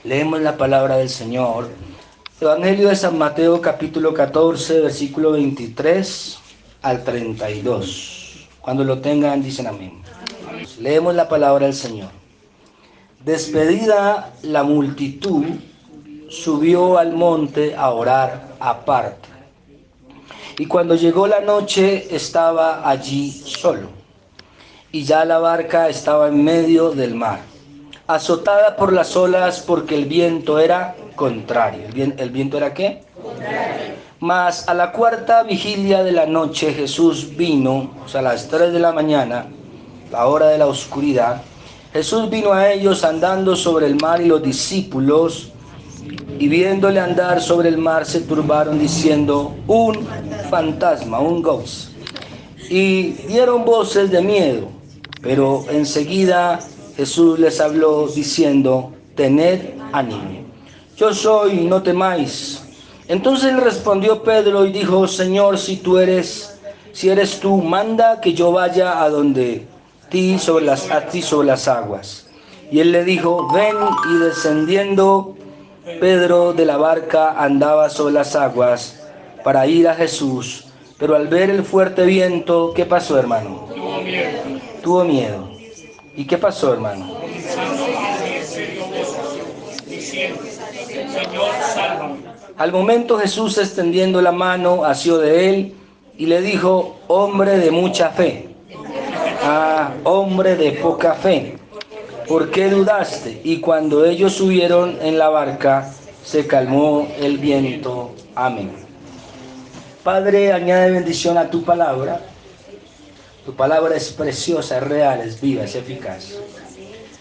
Leemos la palabra del Señor. Evangelio de San Mateo, capítulo 14, versículo 23 al 32. Cuando lo tengan, dicen amén. Leemos la palabra del Señor. Despedida la multitud, subió al monte a orar aparte. Y cuando llegó la noche, estaba allí solo. Y ya la barca estaba en medio del mar, azotada por las olas, porque el viento era contrario. ¿El viento era qué? Contrario. Mas a la cuarta vigilia de la noche Jesús vino, o sea, a las 3 de la mañana, la hora de la oscuridad. Jesús vino a ellos andando sobre el mar, y los discípulos, y viéndole andar sobre el mar, se turbaron diciendo: un fantasma, un ghost. Y dieron voces de miedo. Pero enseguida Jesús les habló diciendo: tened ánimo, yo soy, no temáis. Entonces le respondió Pedro y dijo: Señor, si eres tú, manda que yo vaya a donde ti sobre las aguas. Y él le dijo: ven. Y descendiendo Pedro de la barca, andaba sobre las aguas para ir a Jesús. Pero al ver el fuerte viento, ¿qué pasó, hermano? Tuvo miedo. ¿Y qué pasó, hermano? Al momento Jesús, extendiendo la mano, asió de él y le dijo: hombre de mucha fe, hombre de poca fe, ¿por qué dudaste? Y cuando ellos subieron en la barca, se calmó el viento. Amén. Padre, añade bendición a tu palabra. Tu palabra es preciosa, es real, es viva, es eficaz.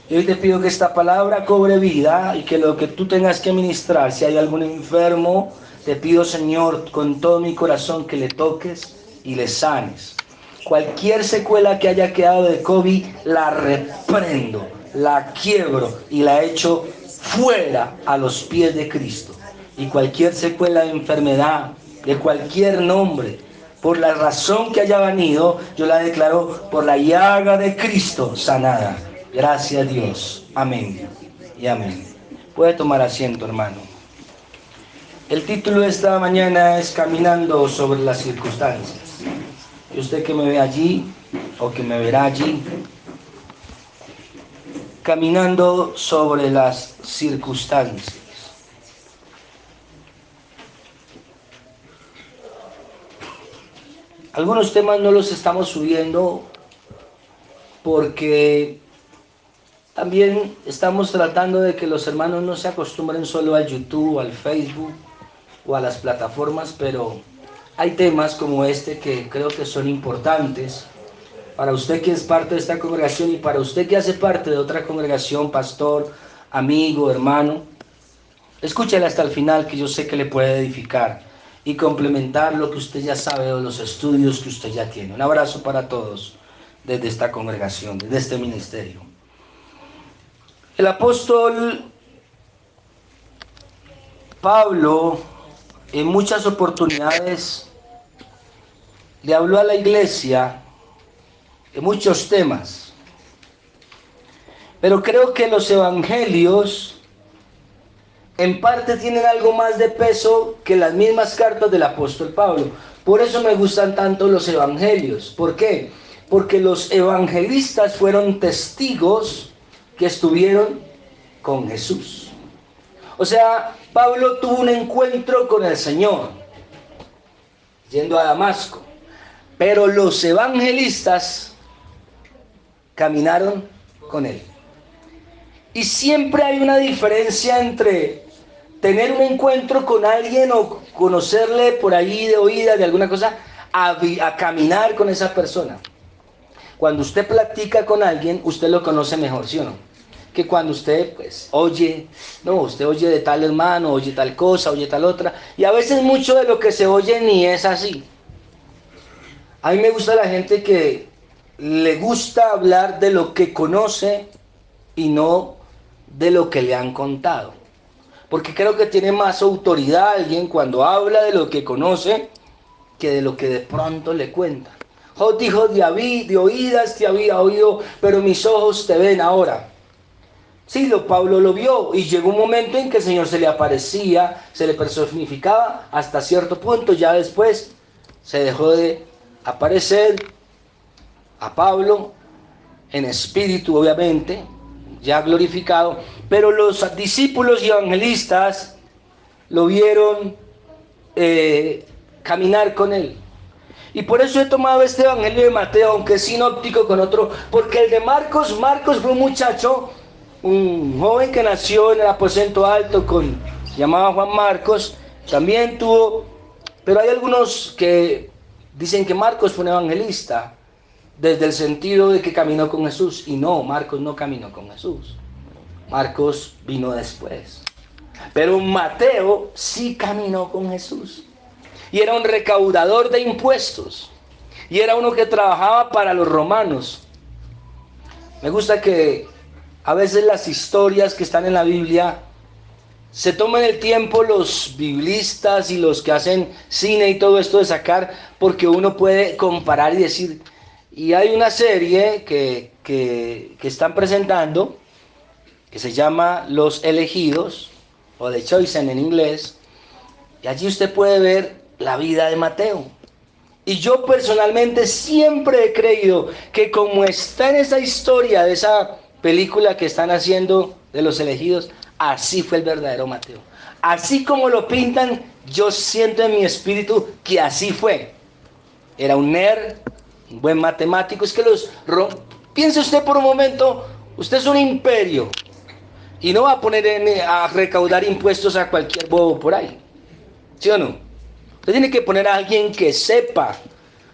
Y hoy te pido que esta palabra cobre vida y que lo que tú tengas que ministrar, si hay algún enfermo, te pido, Señor, con todo mi corazón, que le toques y le sanes. Cualquier secuela que haya quedado de COVID, la reprendo, la quiebro y la echo fuera a los pies de Cristo. Y cualquier secuela de enfermedad, de cualquier nombre, por la razón que haya venido, yo la declaro por la llaga de Cristo sanada. Gracias, Dios. Amén y amén. Puede tomar asiento, hermano. El título de esta mañana es Caminando sobre las circunstancias. Y usted que me ve allí o que me verá allí, caminando sobre las circunstancias. Algunos temas no los estamos subiendo porque también estamos tratando de que los hermanos no se acostumbren solo al YouTube, al Facebook o a las plataformas, pero hay temas como este que creo que son importantes para usted que es parte de esta congregación y para usted que hace parte de otra congregación, pastor, amigo, hermano. Escúchale hasta el final, que yo sé que le puede edificar y complementar lo que usted ya sabe de los estudios que usted ya tiene. Un abrazo para todos desde esta congregación, desde este ministerio. El apóstol Pablo en muchas oportunidades le habló a la iglesia de muchos temas, pero creo que los evangelios en parte tienen algo más de peso que las mismas cartas del apóstol Pablo. Por eso me gustan tanto los evangelios. ¿Por qué? Porque los evangelistas fueron testigos que estuvieron con Jesús. O sea, Pablo tuvo un encuentro con el Señor yendo a Damasco, pero los evangelistas caminaron con él. Y siempre hay una diferencia entre tener un encuentro con alguien o conocerle por ahí de oída, de alguna cosa, a caminar con esa persona. Cuando usted platica con alguien, usted lo conoce mejor, ¿sí o no? Que cuando usted usted oye de tal hermano, oye tal cosa, oye tal otra, y a veces mucho de lo que se oye ni es así. A mí me gusta la gente que le gusta hablar de lo que conoce y no de lo que le han contado. Porque creo que tiene más autoridad alguien cuando habla de lo que conoce que de lo que de pronto le cuentan. Job dijo: de oídas te había oído, pero mis ojos te ven ahora. Sí, Pablo lo vio y llegó un momento en que el Señor se le aparecía, se le personificaba hasta cierto punto, ya después se dejó de aparecer a Pablo en espíritu, obviamente, ya glorificado, pero los discípulos y evangelistas lo vieron caminar con él. Y por eso he tomado este evangelio de Mateo, aunque es sinóptico con otro, porque el de Marcos fue un muchacho, un joven que nació en el aposento alto, se llamaba Juan Marcos, también tuvo, pero hay algunos que dicen que Marcos fue un evangelista, desde el sentido de que caminó con Jesús, y no, Marcos no caminó con Jesús, Marcos vino después, pero Mateo sí caminó con Jesús, y era un recaudador de impuestos, y era uno que trabajaba para los romanos. Me gusta que a veces las historias que están en la Biblia se toman el tiempo los biblistas y los que hacen cine y todo esto de sacar, porque uno puede comparar y decir, y hay una serie que están presentando que se llama Los Elegidos, o The Chosen en inglés, y allí usted puede ver la vida de Mateo. Y yo personalmente siempre he creído que como está en esa historia de esa película que están haciendo de Los Elegidos, así fue el verdadero Mateo. Así como lo pintan, yo siento en mi espíritu que así fue. Era un nerd, un buen matemático. Es que piense usted por un momento, usted es un imperio y no va a poner a recaudar impuestos a cualquier bobo por ahí. ¿Sí o no? Usted tiene que poner a alguien que sepa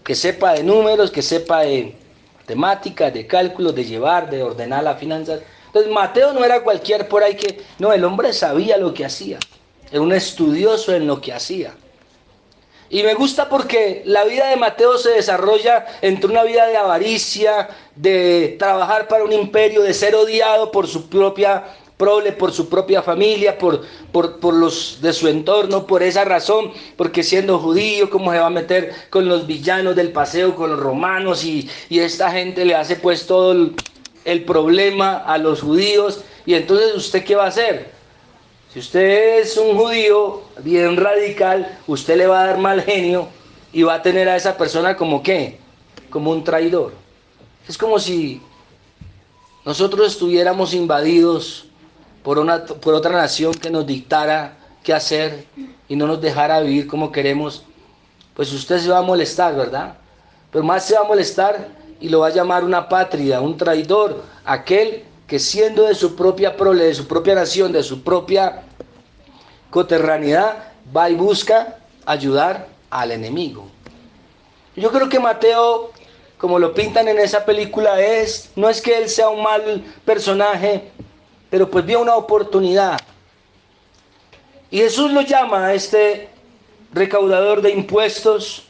de números, que sepa de matemáticas, de cálculos, de llevar, de ordenar las finanzas. Entonces Mateo no era cualquier por ahí que, no, el hombre sabía lo que hacía, era un estudioso en lo que hacía. Y me gusta porque la vida de Mateo se desarrolla entre una vida de avaricia, de trabajar para un imperio, de ser odiado por su propia prole, por su propia familia, por los de su entorno, por esa razón, porque siendo judío, ¿cómo se va a meter con los villanos del paseo, con los romanos? Y esta gente le hace pues todo el problema a los judíos. Y entonces, ¿usted qué va a hacer? Si usted es un judío bien radical, usted le va a dar mal genio y va a tener a esa persona como ¿qué? Como un traidor. Es como si nosotros estuviéramos invadidos por otra nación que nos dictara qué hacer y no nos dejara vivir como queremos. Pues usted se va a molestar, ¿verdad? Pero más se va a molestar y lo va a llamar una pátrida, un traidor, aquel que siendo de su propia prole, de su propia nación, de su propia coterraneidad, va y busca ayudar al enemigo. Yo creo que Mateo, como lo pintan en esa película, no es que él sea un mal personaje, pero pues vio una oportunidad. Y Jesús lo llama a este recaudador de impuestos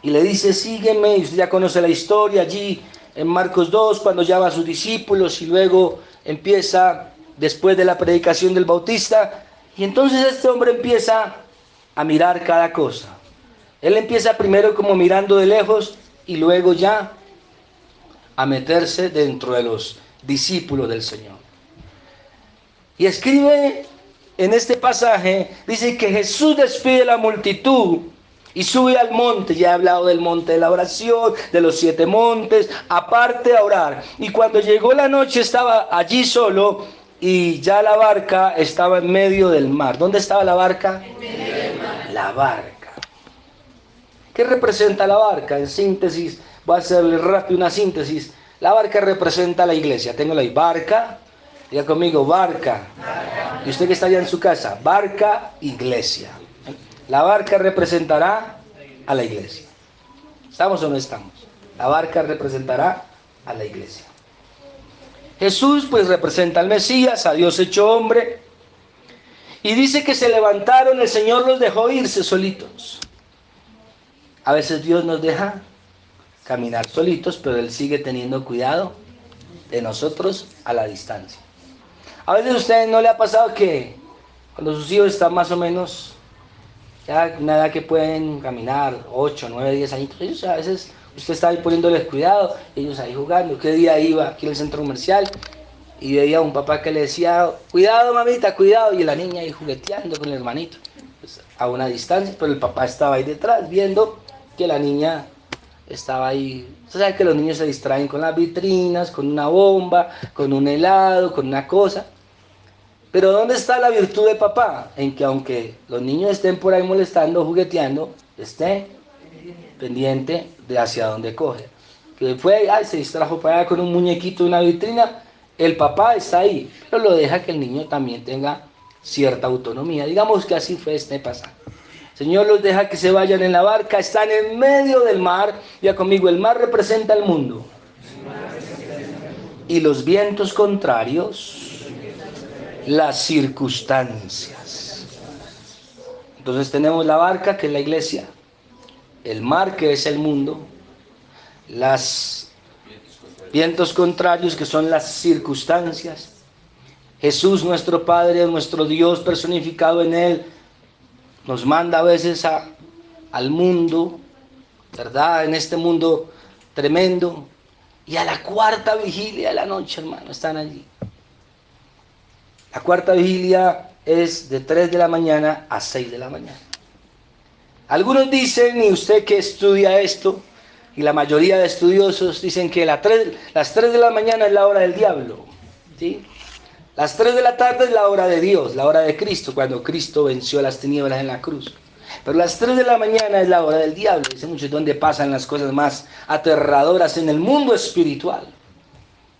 y le dice, sígueme. Y usted ya conoce la historia allí en Marcos 2, cuando llama a sus discípulos y luego empieza, después de la predicación del Bautista, y entonces este hombre empieza a mirar cada cosa. Él empieza primero como mirando de lejos y luego ya a meterse dentro de los discípulos del Señor. Y escribe en este pasaje, dice que Jesús despide a la multitud y sube al monte. Ya he hablado del monte de la oración, de los 7 montes, aparte a orar. Y cuando llegó la noche estaba allí solo y ya la barca estaba en medio del mar. ¿Dónde estaba la barca? En medio del mar. La barca. ¿Qué representa la barca? En síntesis, voy a hacerle rápido una síntesis. La barca representa la iglesia. Tengo la barca, diga conmigo, barca. Y usted que está allá en su casa, barca, iglesia. La barca representará a la iglesia. ¿Estamos o no estamos? La barca representará a la iglesia. Jesús pues representa al Mesías, a Dios hecho hombre. Y dice que se levantaron, el Señor los dejó irse solitos. A veces Dios nos deja caminar solitos, pero Él sigue teniendo cuidado de nosotros a la distancia. A veces a usted no le ha pasado que cuando sus hijos están más o menos ya una edad que pueden caminar 8, 9, 10 años, ellos a veces usted está ahí poniéndoles cuidado, ellos ahí jugando. ¿Qué día iba aquí en el centro comercial? y veía a un papá que le decía, cuidado mamita, cuidado, y la niña ahí jugueteando con el hermanito, pues, a una distancia, pero el papá estaba ahí detrás viendo que la niña estaba ahí. Usted sabe que los niños se distraen con las vitrinas, con una bomba, con un helado, con una cosa. Pero ¿dónde está la virtud de papá? En que aunque los niños estén por ahí molestando, jugueteando, esté pendiente de hacia dónde coge. Que fue, ay, se distrajo para allá con un muñequito de una vitrina, el papá está ahí, pero lo deja que el niño también tenga cierta autonomía. Digamos que así fue este pasaje. El Señor los deja que se vayan en la barca, están en medio del mar, ya conmigo, el mar representa el mundo. Y los vientos contrarios, las circunstancias. Entonces tenemos la barca, que es la iglesia, el mar, que es el mundo, los vientos contrarios, que son las circunstancias. Jesús, nuestro Padre, nuestro Dios personificado en Él, nos manda a veces al mundo, ¿verdad? En este mundo tremendo. Y a la cuarta vigilia de la noche, hermano, están allí. La cuarta vigilia es de 3 de la mañana a 6 de la mañana. Algunos dicen, y usted que estudia esto, y la mayoría de estudiosos dicen que las 3 de la mañana es la hora del diablo, ¿sí? Las 3 de la tarde es la hora de Dios, la hora de Cristo, cuando Cristo venció las tinieblas en la cruz. Pero las 3 de la mañana es la hora del diablo, dice muchos, donde pasan las cosas más aterradoras en el mundo espiritual.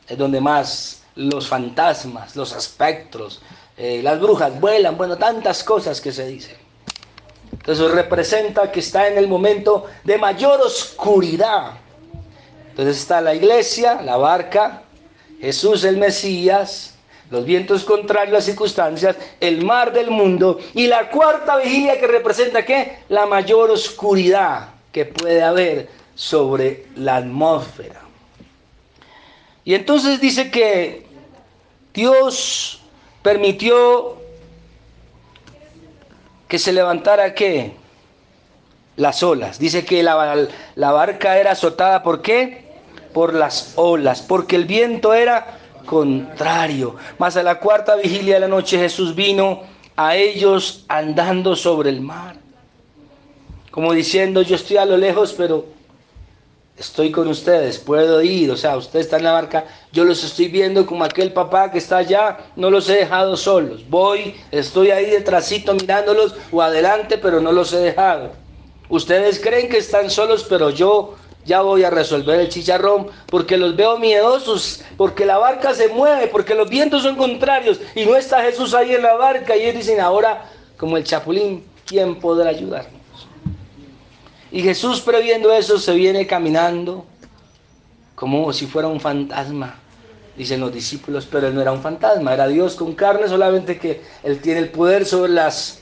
Es donde más los fantasmas, los espectros, las brujas vuelan, bueno, tantas cosas que se dicen. Entonces representa que está en el momento de mayor oscuridad. Entonces está la iglesia, la barca, Jesús el Mesías, los vientos contrarios, las circunstancias, el mar del mundo, y la cuarta vigilia, que representa ¿qué? La mayor oscuridad que puede haber sobre la atmósfera. Y entonces dice que Dios permitió que se levantara ¿qué? Las olas. Dice que la barca era azotada ¿por qué? Por las olas, porque el viento era contrario. Mas a la cuarta vigilia de la noche Jesús vino a ellos andando sobre el mar, como diciendo, yo estoy a lo lejos, pero estoy con ustedes, puedo ir. O sea, ustedes están en la barca, yo los estoy viendo como aquel papá que está allá, no los he dejado solos. Voy, estoy ahí detrásito mirándolos o adelante, pero no los he dejado. Ustedes creen que están solos, pero yo ya voy a resolver el chicharrón, porque los veo miedosos, porque la barca se mueve, porque los vientos son contrarios y no está Jesús ahí en la barca. Y ellos dicen, ahora, como el chapulín, ¿quién podrá ayudarnos? Y Jesús, previendo eso, se viene caminando como si fuera un fantasma, dicen los discípulos, pero él no era un fantasma, era Dios con carne, solamente que él tiene el poder sobre las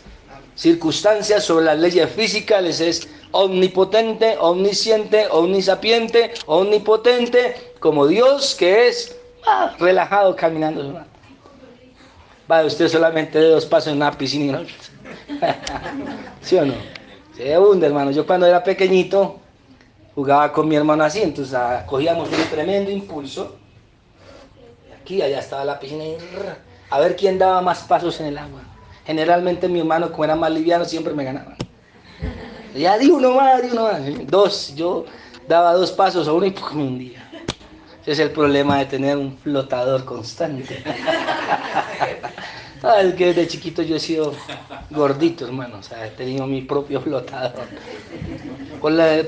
circunstancias, sobre las leyes físicas. Les es omnipotente, omnisciente, omnisapiente, omnipotente, como Dios, que es relajado caminando. Va usted solamente de 2 pasos en una piscina, ¿no? ¿Sí o no? Se hunde, hermano. Yo cuando era pequeñito jugaba con mi hermano así, entonces cogíamos un tremendo impulso. Aquí, allá estaba la piscina y a ver quién daba más pasos en el agua. Generalmente mi hermano, como era más liviano, siempre me ganaba. Ya di uno más. 2, yo daba 2 pasos a uno y me hundía. Ese es el problema de tener un flotador constante. Es que desde chiquito yo he sido gordito, hermano, o sea, he tenido mi propio flotador.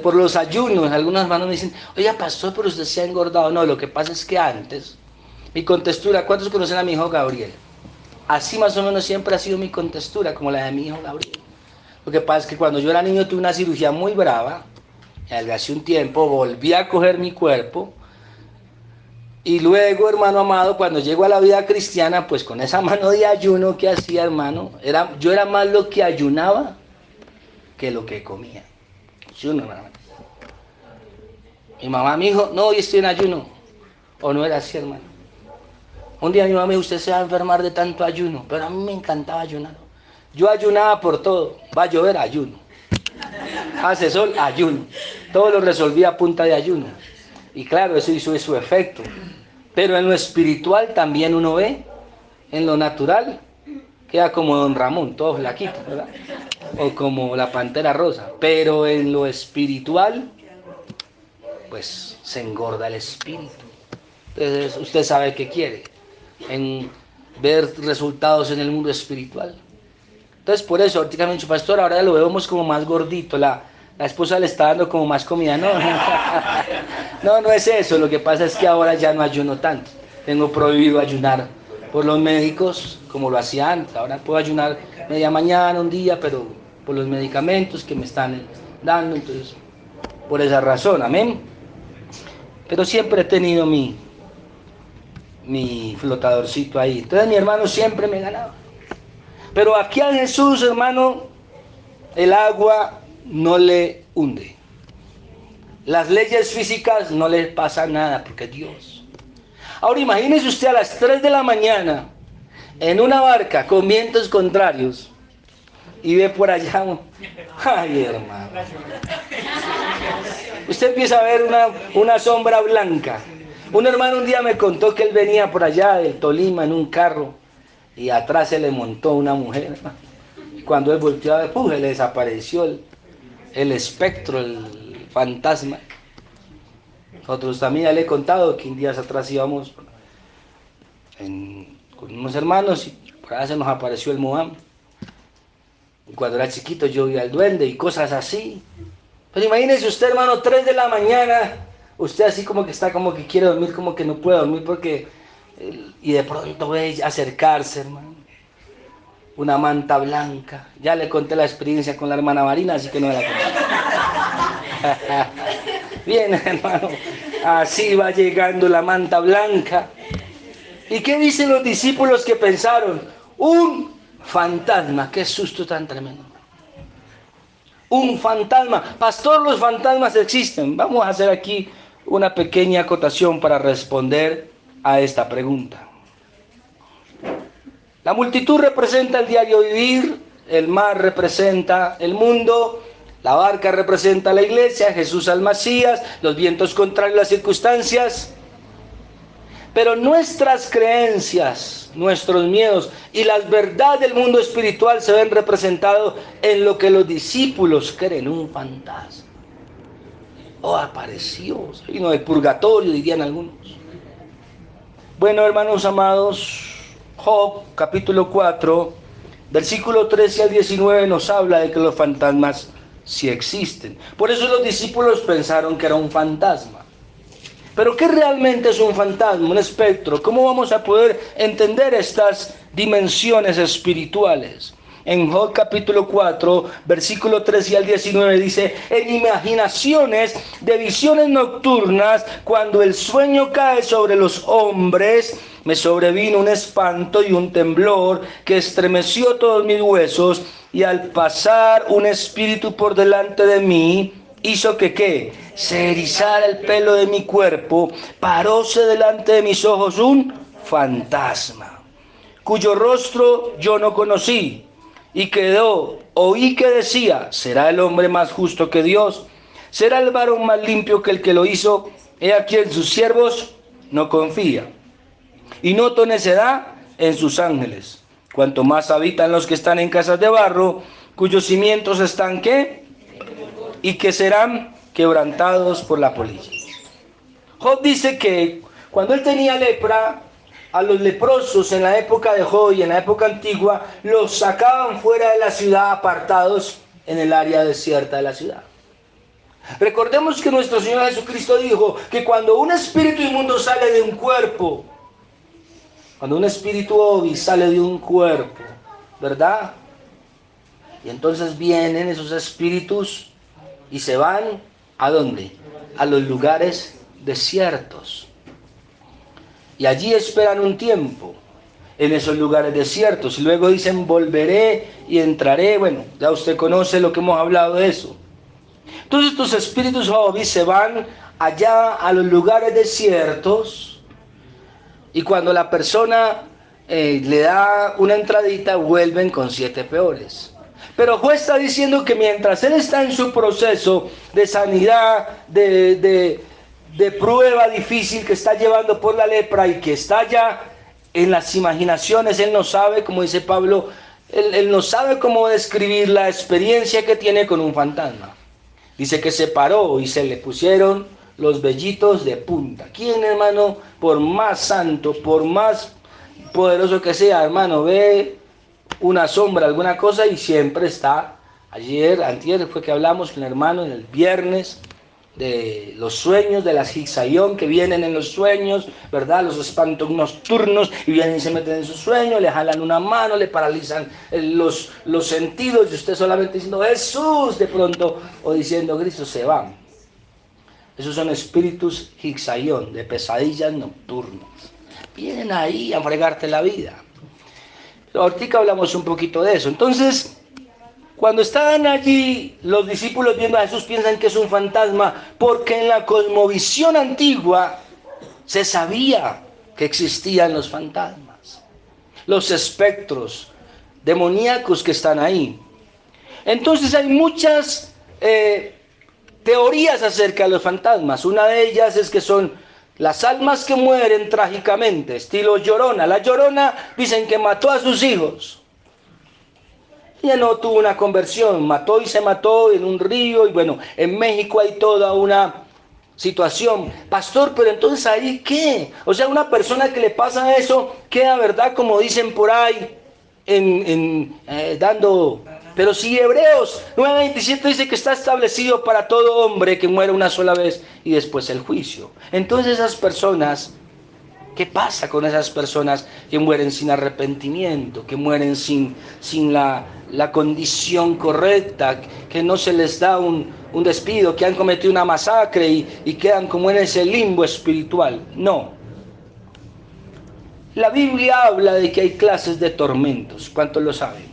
Por los ayunos, algunos hermanos me dicen, oye, pastor, pero usted se ha engordado. No, lo que pasa es que antes, mi contextura, ¿cuántos conocen a mi hijo Gabriel? Así más o menos siempre ha sido mi contextura, como la de mi hijo Gabriel. Lo que pasa es que cuando yo era niño tuve una cirugía muy brava, hace un tiempo volví a coger mi cuerpo, y luego, hermano amado, cuando llego a la vida cristiana, pues con esa mano de ayuno que hacía, hermano, yo era más lo que ayunaba que lo que comía. ¿Sí o no, hermano? Mi mamá me dijo, no, hoy estoy en ayuno. O no era así, hermano. Un día mi mamá me dijo, usted se va a enfermar de tanto ayuno, pero a mí me encantaba ayunar. Yo ayunaba por todo. Va a llover, ayuno. Hace sol, ayuno. Todo lo resolvía a punta de ayuno. Y claro, eso hizo su efecto. Pero en lo espiritual también uno ve, en lo natural, queda como Don Ramón, todo flaquito, ¿verdad? O como la Pantera Rosa. Pero en lo espiritual, pues se engorda el espíritu. Entonces usted sabe qué quiere, en ver resultados en el mundo espiritual. Entonces por eso, ahorita me ha dicho, pastor, ahora lo vemos como más gordito, la esposa le está dando como más comida. No, no es eso, lo que pasa es que ahora ya no ayuno tanto. Tengo prohibido ayunar por los médicos, como lo hacía antes. Ahora puedo ayunar media mañana, un día, pero por los medicamentos que me están dando, entonces, por esa razón, amén. Pero siempre he tenido mi flotadorcito ahí. Entonces mi hermano siempre me ganaba. Pero aquí a Jesús, hermano, el agua no le hunde. Las leyes físicas no le pasa nada, porque Dios. Ahora imagínese usted a las 3 de la mañana en una barca con vientos contrarios y ve por allá, ay hermano, usted empieza a ver una sombra blanca. Un hermano un día me contó que él venía por allá del Tolima en un carro y atrás se le montó una mujer. Cuando él volteó a ver, se le desapareció el espectro, el fantasma. Nosotros también ya le he contado que un día atrás íbamos con unos hermanos y por allá se nos apareció el Moam. Y cuando era chiquito yo vi al duende y cosas así. Pero imagínese usted, hermano, 3 de la mañana, usted así como que está, como que quiere dormir, como que no puede dormir porque... Y de pronto ve acercarse, hermano, una manta blanca. Ya le conté la experiencia con la hermana Marina, así que no me la conté. Bien, hermano, así va llegando la manta blanca. ¿Y qué dicen los discípulos que pensaron? Un fantasma. Qué susto tan tremendo. Un fantasma. Pastor, los fantasmas existen. Vamos a hacer aquí una pequeña acotación para responder a esta pregunta. La multitud representa el diario vivir, el mar representa el mundo, la barca representa la iglesia, Jesús al Mesías, los vientos contrarios, las circunstancias. Pero nuestras creencias, nuestros miedos y las verdades del mundo espiritual se ven representados en lo que los discípulos creen, un fantasma. Oh, apareció, vino del purgatorio, dirían algunos. Bueno, hermanos amados, Job, capítulo 4, versículo 13 al 19 nos habla de que los fantasmas sí existen. Por eso los discípulos pensaron que era un fantasma. Pero ¿qué realmente es un fantasma, un espectro? ¿Cómo vamos a poder entender estas dimensiones espirituales? En Job capítulo 4, versículo 13 al 19 dice: en imaginaciones de visiones nocturnas, cuando el sueño cae sobre los hombres, me sobrevino un espanto y un temblor que estremeció todos mis huesos, y al pasar un espíritu por delante de mí, hizo que ¿qué? Se erizara el pelo de mi cuerpo, paróse delante de mis ojos un fantasma, cuyo rostro yo no conocí, y oí que decía: ¿será el hombre más justo que Dios? ¿Será el varón más limpio que el que lo hizo? He aquí en sus siervos no confía, y noto necedad en sus ángeles. Cuanto más habitan los que están en casas de barro, cuyos cimientos están ¿qué? Y que serán quebrantados por la polilla. Job dice que cuando él tenía lepra, a los leprosos en la época de Job y en la época antigua, los sacaban fuera de la ciudad, apartados en el área desierta de la ciudad. Recordemos que nuestro Señor Jesucristo dijo que cuando un espíritu inmundo sale de un cuerpo, cuando un espíritu ovi sale de un cuerpo, ¿verdad? Y entonces vienen esos espíritus y se van, ¿a dónde? A los lugares desiertos. Y allí esperan un tiempo, en esos lugares desiertos. Y luego dicen: volveré y entraré. Bueno, ya usted conoce lo que hemos hablado de eso. Entonces estos espíritus ovi se van allá a los lugares desiertos. Y cuando la persona le da una entradita, vuelven con 7 peores. Pero Job está diciendo que mientras él está en su proceso de sanidad, de de prueba difícil que está llevando por la lepra y que está ya en las imaginaciones. Él no sabe, como dice Pablo, él no sabe cómo describir la experiencia que tiene con un fantasma. Dice que se paró y se le pusieron los vellitos de punta. ¿Quién, hermano, por más santo, por más poderoso que sea, hermano, ve una sombra, alguna cosa y siempre está? Antier fue que hablamos con el hermano en el viernes de los sueños, de las Hixayón que vienen en los sueños, ¿verdad? Los espantos nocturnos y vienen y se meten en sus sueños, le jalan una mano, le paralizan los sentidos y usted solamente diciendo Jesús de pronto o diciendo Cristo se van. Esos son espíritus Hixayón, de pesadillas nocturnas. Vienen ahí a fregarte la vida. Pero ahorita hablamos un poquito de eso. Entonces, cuando estaban allí, los discípulos viendo a Jesús piensan que es un fantasma, porque en la cosmovisión antigua se sabía que existían los fantasmas, los espectros demoníacos que están ahí. Entonces hay muchas teorías acerca de los fantasmas. Una de ellas es que son las almas que mueren trágicamente, estilo Llorona. La Llorona dicen que mató a sus hijos. Ella no tuvo una conversión, mató y se mató en un río, y bueno, en México hay toda una situación. Pastor, pero entonces ahí ¿qué? O sea, una persona que le pasa eso, queda, ¿verdad? Como dicen por ahí, dando... Pero si Hebreos 9:27 dice que está establecido para todo hombre que muere una sola vez y después el juicio. Entonces esas personas... ¿Qué pasa con esas personas que mueren sin arrepentimiento, que mueren sin la condición correcta, que no se les da un despido, que han cometido una masacre y quedan como en ese limbo espiritual? No. La Biblia habla de que hay clases de tormentos. ¿Cuántos lo saben?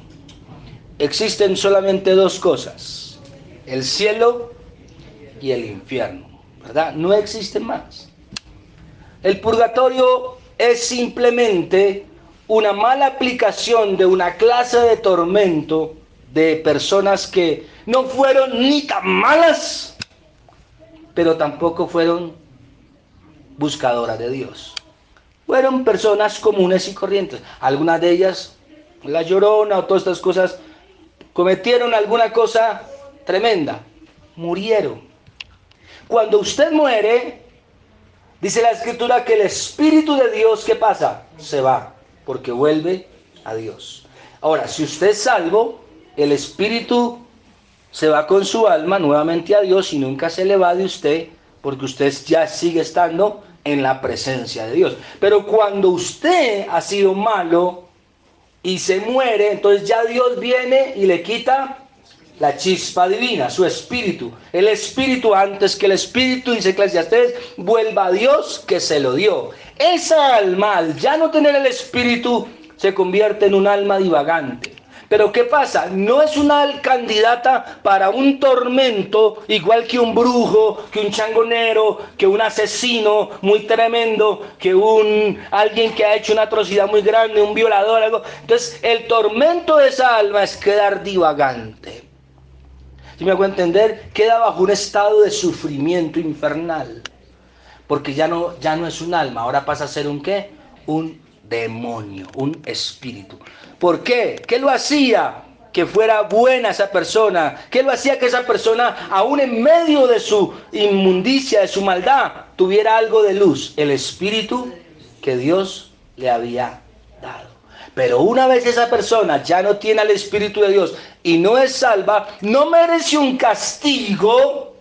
Existen solamente dos cosas: el cielo y el infierno, ¿verdad? No existen más. El purgatorio es simplemente una mala aplicación de una clase de tormento de personas que no fueron ni tan malas, pero tampoco fueron buscadoras de Dios. Fueron personas comunes y corrientes. Algunas de ellas, la Llorona o todas estas cosas, cometieron alguna cosa tremenda, murieron. Cuando usted muere, dice la Escritura que el Espíritu de Dios, ¿qué pasa? Se va, porque vuelve a Dios. Ahora, si usted es salvo, el Espíritu se va con su alma nuevamente a Dios y nunca se le va de usted, porque usted ya sigue estando en la presencia de Dios. Pero cuando usted ha sido malo y se muere, entonces ya Dios viene y le quita la chispa divina, su espíritu. El espíritu, antes que el espíritu, dice Eclesiastés, vuelva a Dios que se lo dio. Esa alma, al ya no tener el espíritu, se convierte en un alma divagante. Pero ¿qué pasa? No es una candidata para un tormento igual que un brujo, que un changonero, que un asesino muy tremendo, que alguien que ha hecho una atrocidad muy grande, un violador, algo. Entonces, el tormento de esa alma es quedar divagante. Si me hago entender, queda bajo un estado de sufrimiento infernal. Porque ya no es un alma, ahora pasa a ser un ¿qué? Un demonio, un espíritu. ¿Por qué? ¿Qué lo hacía que fuera buena esa persona? ¿Qué lo hacía que esa persona, aún en medio de su inmundicia, de su maldad, tuviera algo de luz? El espíritu que Dios le había dado. Pero una vez esa persona ya no tiene al Espíritu de Dios y no es salva, no merece un castigo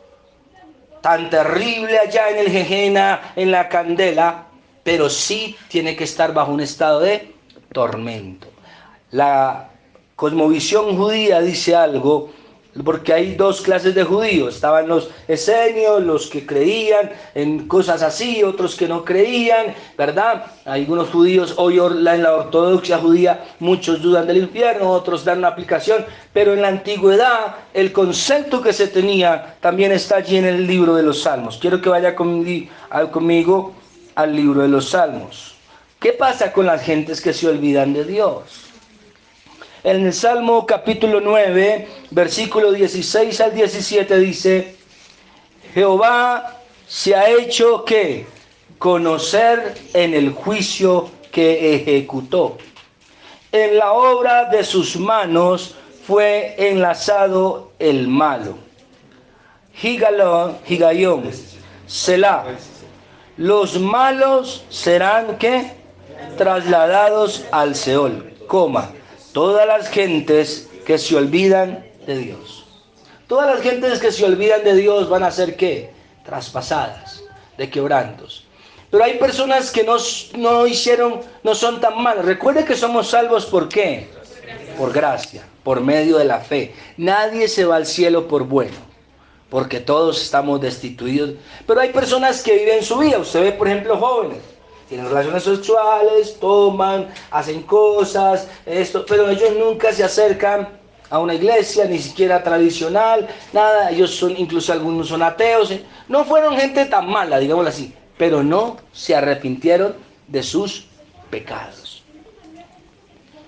tan terrible allá en el Gehenna, en la candela, pero sí tiene que estar bajo un estado de tormento. La cosmovisión judía dice algo, porque hay dos clases de judíos. Estaban los esenios, los que creían en cosas así, otros que no creían, ¿verdad? Algunos judíos, hoy en la ortodoxia judía, muchos dudan del infierno, otros dan una aplicación, pero en la antigüedad el concepto que se tenía también está allí en el libro de los Salmos. Quiero que vaya conmigo al libro de los Salmos. ¿Qué pasa con las gentes que se olvidan de Dios? En el Salmo capítulo 9, versículo 16 al 17 dice: Jehová se ha hecho ¿qué? Conocer en el juicio que ejecutó. En la obra de sus manos fue enlazado el malo. Higayón, Selah. Los malos serán ¿qué? Trasladados al Seol, coma, todas las gentes que se olvidan de Dios. Todas las gentes que se olvidan de Dios van a ser ¿qué? Traspasadas de quebrantos. Pero hay personas que no son tan malas. Recuerde que somos salvos ¿por qué? Por gracia, por medio de la fe. Nadie se va al cielo por bueno, porque todos estamos destituidos. Pero hay personas que viven su vida. Usted ve, por ejemplo, jóvenes, tienen relaciones sexuales, toman, hacen cosas, pero ellos nunca se acercan a una iglesia, ni siquiera tradicional, nada. Ellos son, incluso algunos son ateos. No fueron gente tan mala, digámoslo así, pero no se arrepintieron de sus pecados.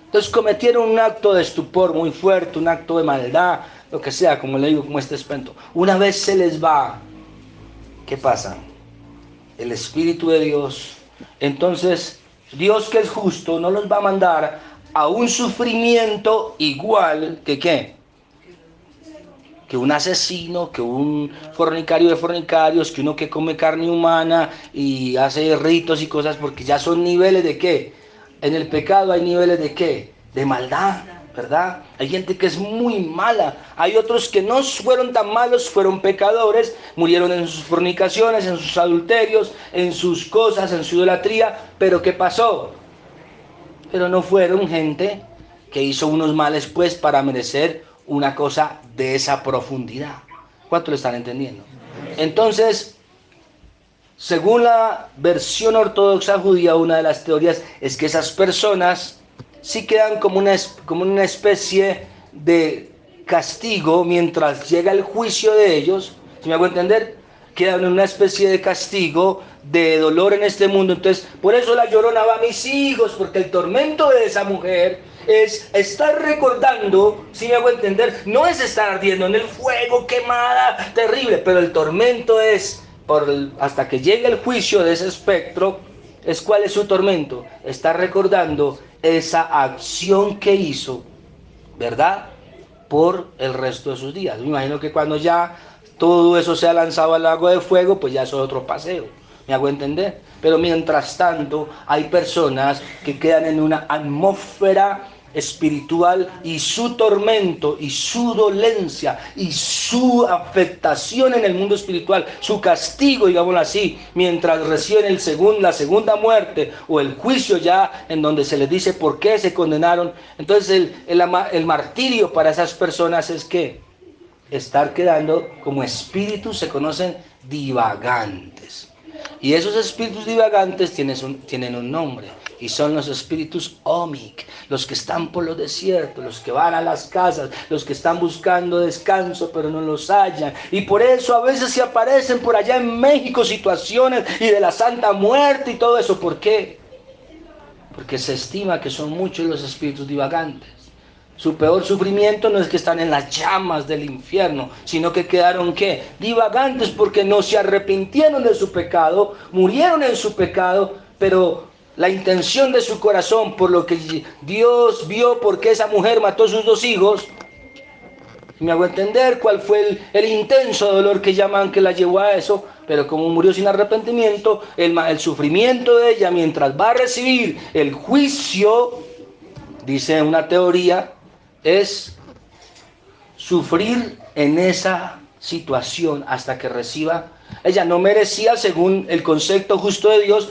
Entonces cometieron un acto de estupor muy fuerte, un acto de maldad, lo que sea, como le digo, como este espanto. Una vez se les va, ¿qué pasa? El Espíritu de Dios. Entonces, Dios, que es justo, no los va a mandar a un sufrimiento igual que ¿qué? Que un asesino, que un fornicario de fornicarios, que uno que come carne humana y hace ritos y cosas, porque ya son niveles de ¿qué? En el pecado hay niveles de ¿qué? De maldad, ¿verdad? Hay gente que es muy mala, hay otros que no fueron tan malos, fueron pecadores, murieron en sus fornicaciones, en sus adulterios, en sus cosas, en su idolatría, pero ¿qué pasó? Pero no fueron gente que hizo unos males pues para merecer una cosa de esa profundidad. ¿Cuánto lo están entendiendo? Entonces, según la versión ortodoxa judía, una de las teorías es que esas personas sí quedan como una especie de castigo mientras llega el juicio de ellos. ¿Sí me hago entender? Quedan en una especie de castigo, de dolor en este mundo. Entonces, por eso la Llorona va a mis hijos, porque el tormento de esa mujer es estar recordando, si me hago entender, no es estar ardiendo en el fuego, quemada, terrible, pero el tormento es, hasta que llegue el juicio de ese espectro, es cuál es su tormento, estar recordando esa acción que hizo, ¿verdad? Por el resto de sus días. Me imagino que cuando ya todo eso se ha lanzado al lago de fuego, pues ya eso es otro paseo. ¿Me hago entender? Pero mientras tanto, hay personas que quedan en una atmósfera espiritual y su tormento y su dolencia y su afectación en el mundo espiritual, su castigo, digámoslo así, mientras reciben la segunda muerte o el juicio ya en donde se les dice por qué se condenaron. Entonces el martirio para esas personas es que estar quedando como espíritus, se conocen divagantes. Y esos espíritus divagantes tienen un nombre, y son los espíritus Omic, los que están por los desiertos, los que van a las casas, los que están buscando descanso pero no los hallan. Y por eso a veces se aparecen por allá en México situaciones y de la Santa Muerte y todo eso. ¿Por qué? Porque se estima que son muchos los espíritus divagantes. Su peor sufrimiento no es que están en las llamas del infierno, sino que quedaron ¿qué? Divagantes, porque no se arrepintieron de su pecado, murieron en su pecado, pero la intención de su corazón, por lo que Dios vio porque esa mujer mató a sus 2 hijos, me hago entender cuál fue el intenso dolor que llaman que la llevó a eso, pero como murió sin arrepentimiento, el sufrimiento de ella mientras va a recibir el juicio, dice una teoría, es sufrir en esa situación hasta que reciba. Ella no merecía, según el concepto justo de Dios,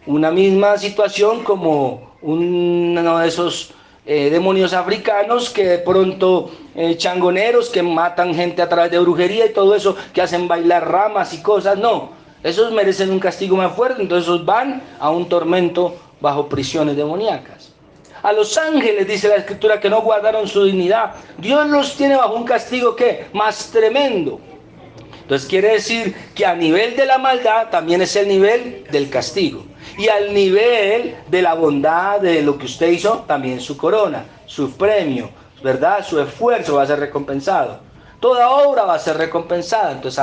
una misma situación como uno de esos demonios africanos que de pronto changoneros que matan gente a través de brujería y todo eso, que hacen bailar ramas y cosas. No, esos merecen un castigo más fuerte, entonces esos van a un tormento bajo prisiones demoníacas. A los ángeles, dice la Escritura, que no guardaron su dignidad, Dios los tiene bajo un castigo ¿qué? Más tremendo. Entonces quiere decir que a nivel de la maldad también es el nivel del castigo. Y al nivel de la bondad de lo que usted hizo, también su corona, su premio, ¿verdad? Su esfuerzo va a ser recompensado. Toda obra va a ser recompensada. Entonces,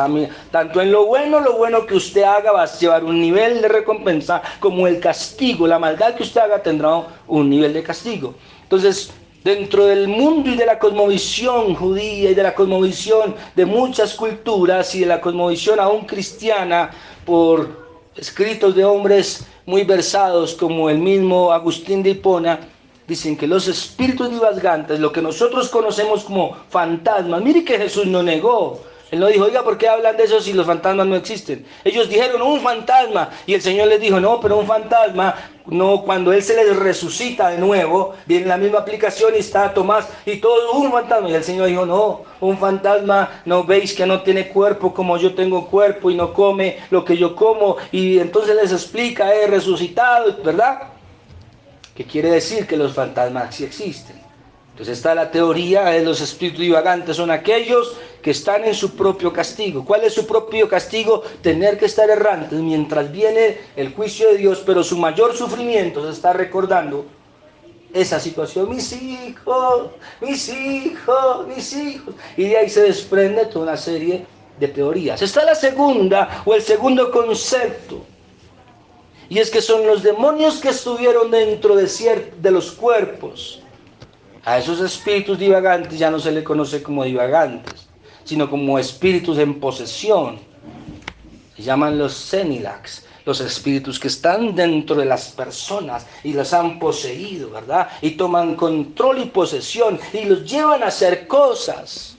tanto en lo bueno que usted haga va a llevar un nivel de recompensa, como el castigo, la maldad que usted haga tendrá un nivel de castigo. Entonces, dentro del mundo y de la cosmovisión judía y de la cosmovisión de muchas culturas y de la cosmovisión aún cristiana, por escritos de hombres muy versados como el mismo Agustín de Hipona, dicen que los espíritus divagante, lo que nosotros conocemos como fantasmas, mire que Jesús no negó. Él no dijo, oiga, ¿por qué hablan de eso si los fantasmas no existen? Ellos dijeron, un fantasma. Y el Señor les dijo, no, pero un fantasma, no, cuando Él se les resucita de nuevo, viene la misma aplicación y está Tomás y todo un fantasma. Y el Señor dijo, no, un fantasma, ¿no veis que no tiene cuerpo como yo tengo cuerpo y no come lo que yo como? Y entonces les explica, resucitado, ¿verdad? Que quiere decir que los fantasmas sí existen. Entonces está la teoría de los espíritus divagantes, son aquellos que están en su propio castigo. ¿Cuál es su propio castigo? Tener que estar errantes mientras viene el juicio de Dios, pero su mayor sufrimiento se está recordando esa situación. Mis hijos, mis hijos, mis hijos. Y de ahí se desprende toda una serie de teorías. Está la segunda o el segundo concepto. Y es que son los demonios que estuvieron dentro de los cuerpos. A esos espíritus divagantes ya no se les conoce como divagantes, sino como espíritus en posesión. Se llaman los Zenilax, los espíritus que están dentro de las personas y los han poseído, ¿verdad? Y toman control y posesión y los llevan a hacer cosas.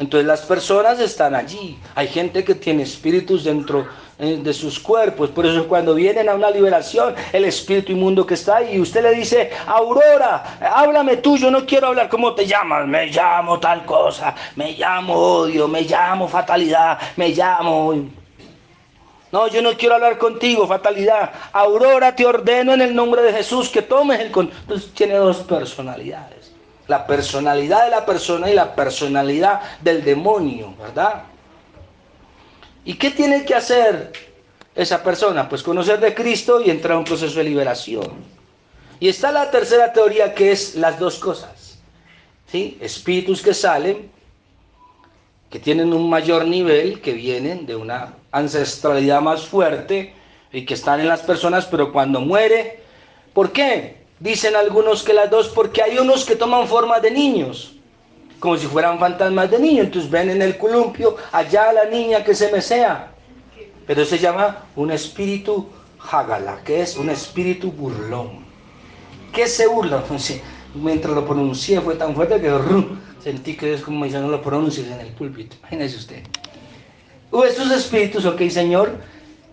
Entonces las personas están allí. Hay gente que tiene espíritus dentro de sus cuerpos. Por eso cuando vienen a una liberación, el espíritu inmundo que está ahí, y usted le dice, Aurora, háblame tú, yo no quiero hablar. ¿Cómo te llamas? Me llamo tal cosa, me llamo odio, me llamo fatalidad, me llamo... No, yo no quiero hablar contigo, fatalidad. Aurora, te ordeno en el nombre de Jesús que tomes el control. Entonces tiene dos personalidades. La personalidad de la persona y la personalidad del demonio, ¿verdad? ¿Y qué tiene que hacer esa persona? Pues conocer de Cristo y entrar a un proceso de liberación. Y está la tercera teoría, que es las dos cosas, ¿sí? Espíritus que salen, que tienen un mayor nivel, que vienen de una ancestralidad más fuerte y que están en las personas, pero cuando muere, ¿por qué? Dicen algunos que las dos, porque hay unos que toman forma de niños, como si fueran fantasmas de niños. Entonces ven en el columpio allá a la niña que se mesea, pero se llama un espíritu Hagala, que es un espíritu burlón. ¿Qué se burla? Entonces, mientras lo pronuncié fue tan fuerte que sentí que es como si no lo pronuncies en el púlpito. Imagínese usted. Estos espíritus, ok, Señor,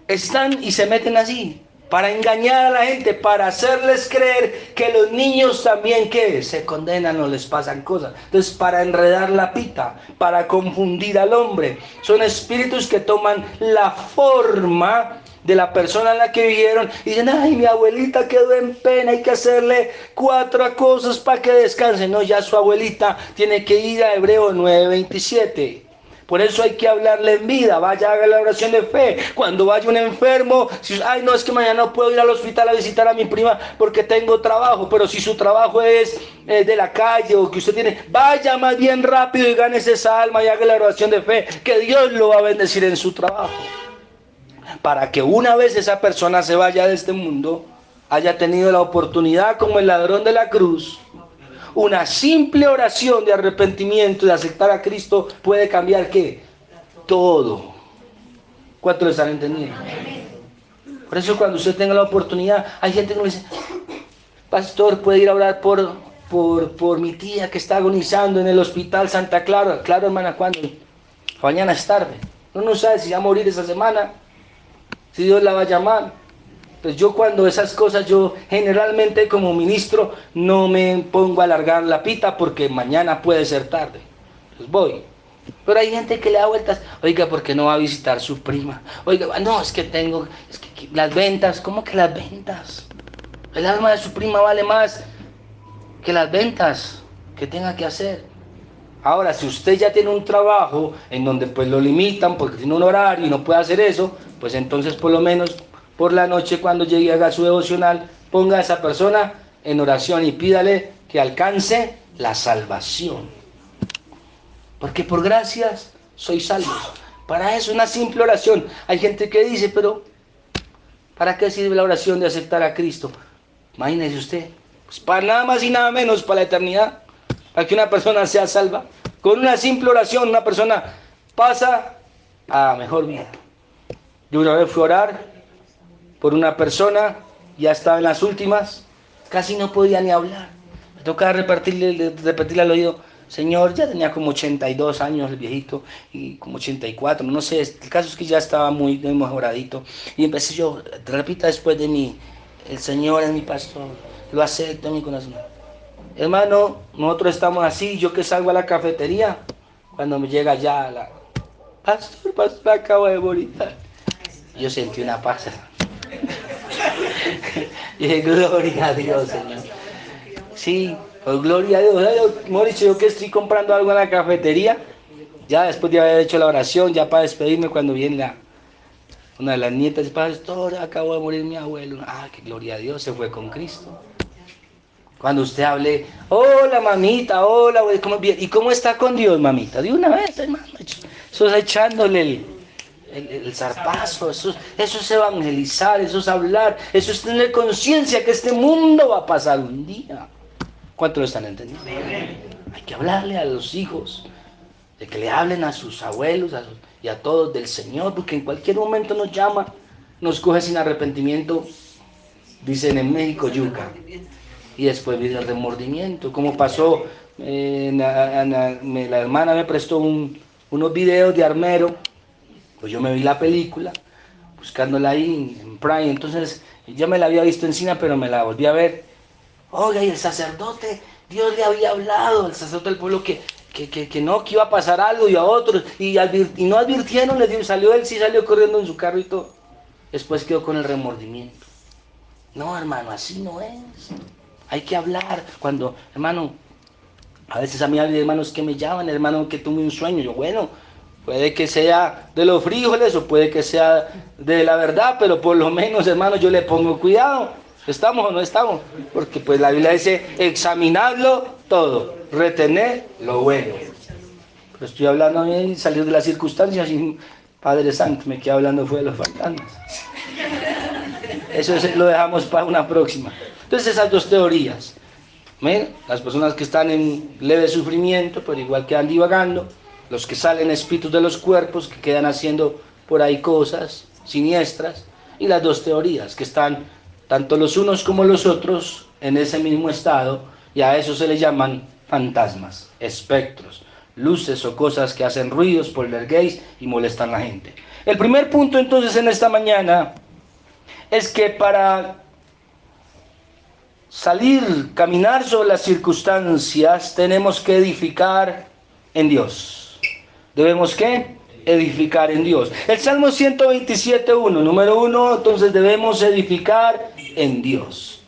están y se meten así para engañar a la gente, para hacerles creer que los niños también, ¿qué? Se condenan o les pasan cosas. Entonces, para enredar la pita, para confundir al hombre. Son espíritus que toman la forma de la persona en la que vivieron y dicen, ay, mi abuelita quedó en pena, hay que hacerle 4 cosas para que descanse. No, ya su abuelita tiene que ir a Hebreo 9:27. Por eso hay que hablarle en vida. Vaya, haga la oración de fe. Cuando vaya un enfermo, ay, no, es que mañana no puedo ir al hospital a visitar a mi prima porque tengo trabajo. Pero si su trabajo es de la calle o que usted tiene, vaya más bien rápido y gane esa alma y haga la oración de fe, que Dios lo va a bendecir en su trabajo. Para que una vez esa persona se vaya de este mundo, haya tenido la oportunidad, como el ladrón de la cruz, una simple oración de arrepentimiento, de aceptar a Cristo, puede cambiar ¿qué? Todo. ¿Cuántos lo están entendiendo? Por eso cuando usted tenga la oportunidad, hay gente que me dice, pastor, ¿puede ir a orar por mi tía que está agonizando en el hospital Santa Clara? Claro, hermana, ¿cuándo? Mañana es tarde. Uno no sabe si va a morir esa semana, si Dios la va a llamar. Pues yo cuando esas cosas, yo generalmente como ministro no me pongo a alargar la pita porque mañana puede ser tarde. Pues voy. Pero hay gente que le da vueltas. Oiga, ¿por qué no va a visitar su prima? Oiga, no, es que las ventas. ¿Cómo que las ventas? El alma de su prima vale más que las ventas que tenga que hacer. Ahora, si usted ya tiene un trabajo en donde pues lo limitan porque tiene un horario y no puede hacer eso, pues entonces por lo menos por la noche cuando llegue a haga su devocional, ponga a esa persona en oración y pídale que alcance la salvación. Porque por gracias sois salvos. Para eso una simple oración. Hay gente que dice, pero ¿para qué sirve la oración de aceptar a Cristo? Imagínese usted, pues para nada más y nada menos, para la eternidad, para que una persona sea salva. Con una simple oración una persona pasa a mejor vida. Yo una vez fui a orar por una persona, ya estaba en las últimas, casi no podía ni hablar. Me tocaba repetirle al oído, Señor, ya tenía como 82 años el viejito, y como 84, no sé, el caso es que ya estaba muy mejoradito. Y empecé yo, repita después de mí, el Señor es mi pastor, lo acepto en mi corazón. Hermano, nosotros estamos así, yo que salgo a la cafetería, cuando me llega ya la... Pastor, acabo de morir. Yo sentí una paz. Y dije, gloria a Dios, Señor. Sí, pues gloria a Dios. Mauricio, yo que estoy comprando algo en la cafetería, ya después de haber hecho la oración, ya para despedirme cuando viene una de las nietas, pastor, acabo de morir mi abuelo. Ah, que gloria a Dios, se fue con Cristo. Cuando usted hable, hola mamita, hola, ¿cómo bien? ¿Y cómo está con Dios, mamita? De una vez, hermano, eso es echándole el zarpazo, eso es evangelizar, eso es hablar, eso es tener conciencia que este mundo va a pasar un día. ¿Cuántos lo están entendiendo? Hay que hablarle a los hijos, de que le hablen a sus abuelos y a todos del Señor, porque en cualquier momento nos llama, nos coge sin arrepentimiento, dicen en México, yuca. Y después viene el remordimiento, como pasó, la hermana me prestó unos videos de Armero, pues yo me vi la película, buscándola ahí en Prime, entonces ya me la había visto en cine, pero me la volví a ver. Oiga, y el sacerdote, Dios le había hablado, el sacerdote del pueblo, que no, que iba a pasar algo, y a otros, y no advirtieron, salió él, sí salió corriendo en su carro y todo. Después quedó con el remordimiento. No, hermano, así no es. Hay que hablar. Cuando, hermano, a veces a mí hay hermanos que me llaman, hermano, que tuve un sueño. Yo, bueno, puede que sea de los frijoles o puede que sea de la verdad, pero por lo menos, hermano, yo le pongo cuidado. ¿Estamos o no estamos? Porque pues la Biblia dice, examinadlo todo, retener lo bueno. Pero estoy hablando bien, salir de las circunstancias y Padre Santo, me queda hablando fue de los fantasmas. Eso lo dejamos para una próxima. Entonces esas dos teorías, ¿ven? Las personas que están en leve sufrimiento, pero igual quedan divagando, los que salen espíritus de los cuerpos, que quedan haciendo por ahí cosas siniestras, y las dos teorías, que están tanto los unos como los otros en ese mismo estado, y a eso se le llaman fantasmas, espectros, luces o cosas que hacen ruidos, poltergeist y molestan a la gente. El primer punto entonces en esta mañana es que para caminar sobre las circunstancias, tenemos que edificar en Dios. ¿Debemos qué? Edificar en Dios. El Salmo 127.1, número 1, entonces debemos edificar en Dios.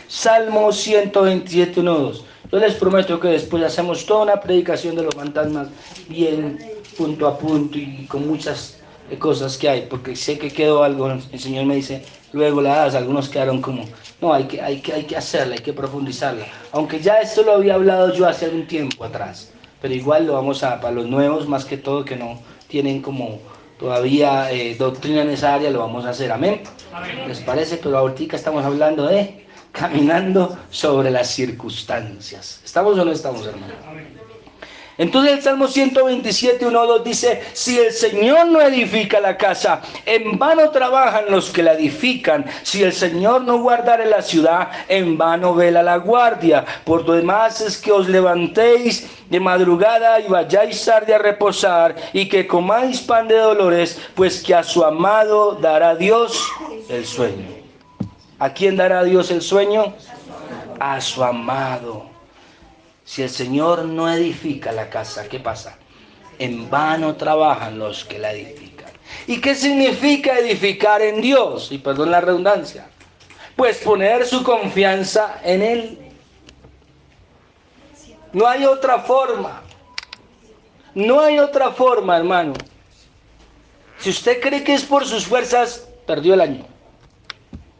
Salmo 127.1, 2. Yo les prometo que después hacemos toda una predicación de los fantasmas, bien punto a punto y con muchas cosas que hay, porque sé que quedó algo, el Señor me dice, luego la das, algunos quedaron como, no, hay que hacerla, hay que profundizarla, aunque ya esto lo había hablado yo hace algún tiempo atrás, pero igual lo vamos para los nuevos, más que todo, que no tienen como todavía doctrina en esa área, lo vamos a hacer, amén. ¿Les parece? Pero ahorita estamos hablando de caminando sobre las circunstancias. ¿Estamos o no estamos, hermano? Entonces el Salmo 127.1-2 dice, si el Señor no edifica la casa, en vano trabajan los que la edifican. Si el Señor no guardare la ciudad, en vano vela la guardia. Por lo demás es que os levantéis de madrugada y vayáis tarde a reposar, y que comáis pan de dolores, pues que a su amado dará Dios el sueño. ¿A quién dará Dios el sueño? A su amado. Si el Señor no edifica la casa, ¿qué pasa? En vano trabajan los que la edifican. ¿Y qué significa edificar en Dios? Y perdón la redundancia. Pues poner su confianza en Él. No hay otra forma. No hay otra forma, hermano. Si usted cree que es por sus fuerzas, perdió el año.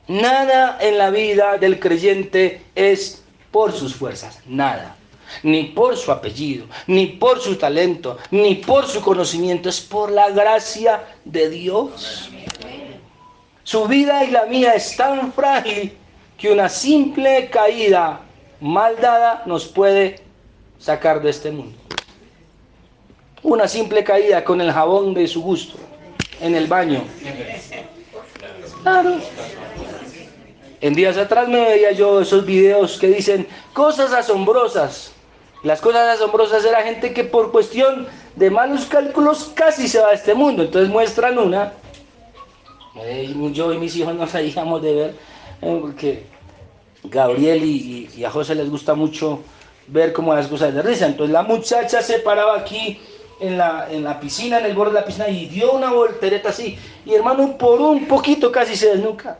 Nada en la vida del creyente es por sus fuerzas. Nada. ni por su apellido, ni por su talento, ni por su conocimiento, es por la gracia de Dios. Su vida y la mía es tan frágil que una simple caída mal dada nos puede sacar de este mundo. Una simple caída con el jabón de su gusto en el baño. Claro. En días atrás me veía yo esos videos que dicen cosas asombrosas. Las cosas asombrosas era gente que por cuestión de malos cálculos casi se va de este mundo. Entonces muestran una. Yo y mis hijos nos sabíamos de ver, porque Gabriel y a José les gusta mucho ver cómo las cosas de risa. Entonces la muchacha se paraba aquí en la piscina, en el borde de la piscina, y dio una voltereta así. Y hermano, por un poquito casi se desnuca.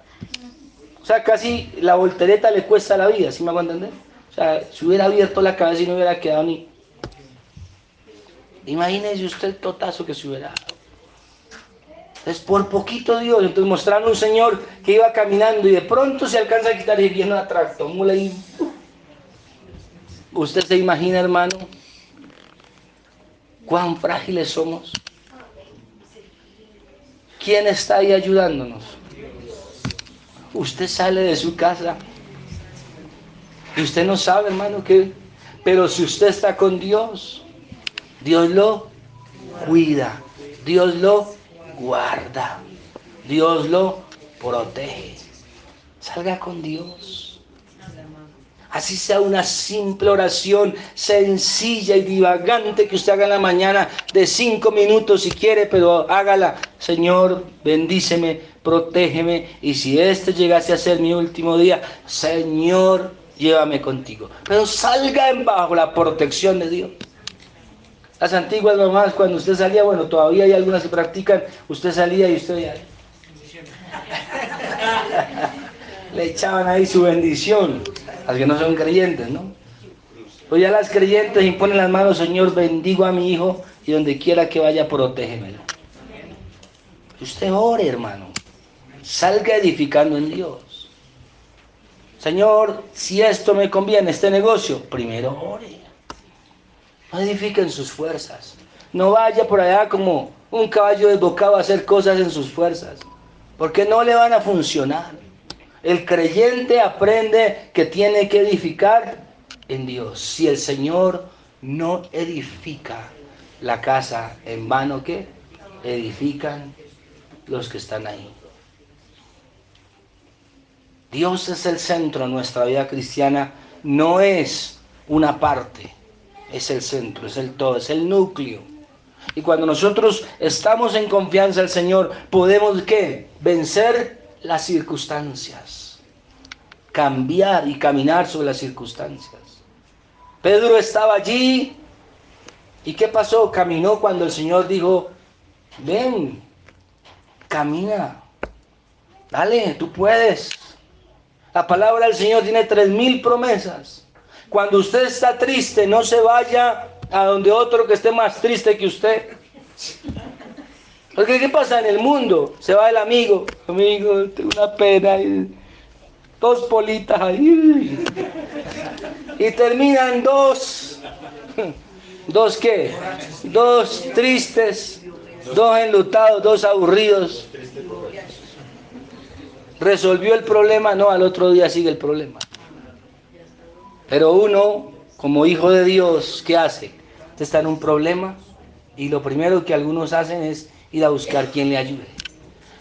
O sea, casi la voltereta le cuesta la vida, ¿sí me hago entender? O sea, si hubiera abierto la cabeza y no hubiera quedado ni... Imagínese usted el totazo que se hubiera dado. Entonces, por poquito Dios, entonces mostraron un señor que iba caminando y de pronto se alcanza a quitar y viene una tractomula y... ¿Usted se imagina, hermano, cuán frágiles somos? ¿Quién está ahí ayudándonos? Usted sale de su casa y usted no sabe, hermano, qué. Pero si usted está con Dios, Dios lo cuida, Dios lo guarda, Dios lo protege. Salga con Dios. Así sea una simple oración sencilla y divagante que usted haga en la mañana de 5 minutos si quiere, pero hágala. Señor, bendíceme, protégeme, y si este llegase a ser mi último día, Señor, llévame contigo. Pero salga bajo la protección de Dios. Las antiguas mamás, cuando usted salía, bueno, todavía hay algunas que practican, usted salía y usted ya... le echaban ahí su bendición. Las que no son creyentes, ¿no? Pues ya las creyentes imponen las manos, Señor, bendigo a mi hijo y donde quiera que vaya, protégemelo. Usted ore, hermano. Salga edificando en Dios. Señor, si esto me conviene, este negocio, primero ore. No edifique en sus fuerzas. No vaya por allá como un caballo desbocado a hacer cosas en sus fuerzas, porque no le van a funcionar. El creyente aprende que tiene que edificar en Dios. Si el Señor no edifica la casa, en vano que edifican los que están ahí. Dios es el centro de nuestra vida cristiana, no es una parte, es el centro, es el todo, es el núcleo. Y cuando nosotros estamos en confianza al Señor, podemos ¿qué? Vencer las circunstancias, cambiar y caminar sobre las circunstancias. Pedro estaba allí, ¿y qué pasó? Caminó cuando el Señor dijo, ven, camina, dale, tú puedes. La palabra del Señor tiene 3000 promesas. Cuando usted está triste, no se vaya a donde otro que esté más triste que usted. Porque ¿qué pasa en el mundo? Se va el amigo, tengo una pena, y 2 politas ahí, y terminan dos ¿qué? 2 tristes, 2 enlutados, 2 aburridos. ¿Resolvió el problema? No, al otro día sigue el problema. Pero uno, como hijo de Dios, ¿qué hace? Está en un problema y lo primero que algunos hacen es ir a buscar quien le ayude.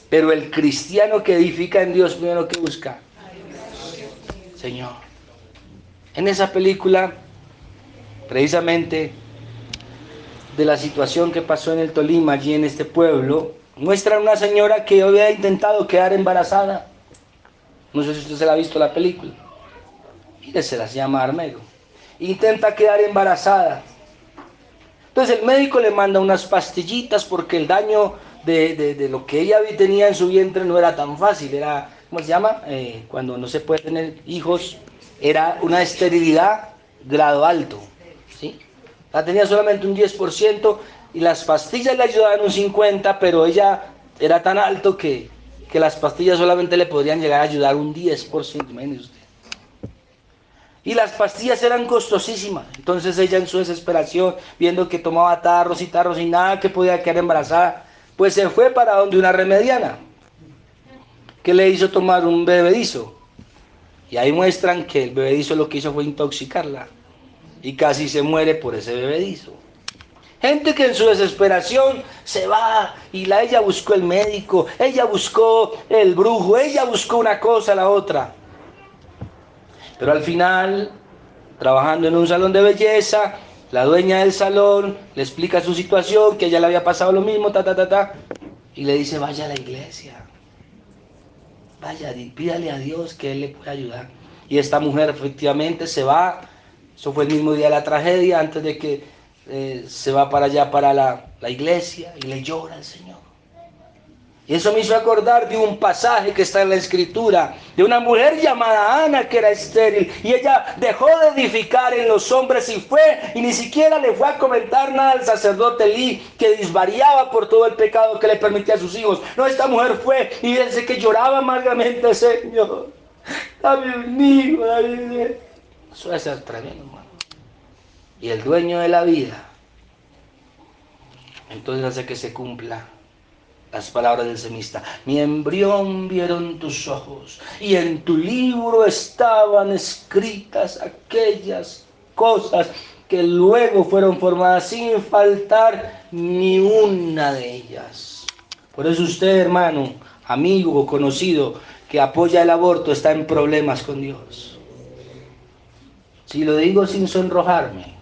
Pero el cristiano que edifica en Dios, primero que busca, Señor. En esa película, precisamente, de la situación que pasó en el Tolima, allí en este pueblo, muestran una señora que había intentado quedar embarazada. No sé si usted se la ha visto la película. Míresela, se llama Armero. Intenta quedar embarazada. Entonces el médico le manda unas pastillitas porque el daño de lo que ella tenía en su vientre no era tan fácil. Era, ¿cómo se llama? Cuando no se puede tener hijos, era una esterilidad grado alto, ¿sí? La tenía solamente un 10% y las pastillas le ayudaban un 50%, pero ella era tan alto que las pastillas solamente le podrían llegar a ayudar un 10%, imagínese usted. Y las pastillas eran costosísimas. Entonces ella en su desesperación, viendo que tomaba tarros y nada, que podía quedar embarazada, pues se fue para donde una remediana, que le hizo tomar un bebedizo. Y ahí muestran que el bebedizo lo que hizo fue intoxicarla. Y casi se muere por ese bebedizo. Gente que en su desesperación se va y ella buscó el médico, ella buscó el brujo, ella buscó una cosa, la otra. Pero al final, trabajando en un salón de belleza, la dueña del salón le explica su situación, que a ella le había pasado lo mismo, y le dice, vaya a la iglesia, vaya, pídale a Dios que Él le pueda ayudar. Y esta mujer efectivamente se va, eso fue el mismo día de la tragedia, antes de que se va para allá, para la iglesia, y le llora al Señor. Y eso me hizo acordar de un pasaje que está en la Escritura, de una mujer llamada Ana que era estéril, y ella dejó de edificar en los hombres y fue, y ni siquiera le fue a comentar nada al sacerdote Elí, que disvariaba por todo el pecado que le permitía a sus hijos. No, esta mujer fue, y dice que lloraba amargamente, Señor, dame un hijo, dame. Eso debe ser tremendo, hermano. Y el dueño de la vida, entonces hace que se cumpla las palabras del semista. Mi embrión vieron tus ojos, y en tu libro estaban escritas aquellas cosas que luego fueron formadas sin faltar ni una de ellas. Por eso usted, hermano, amigo o conocido que apoya el aborto, está en problemas con Dios. Si lo digo sin sonrojarme,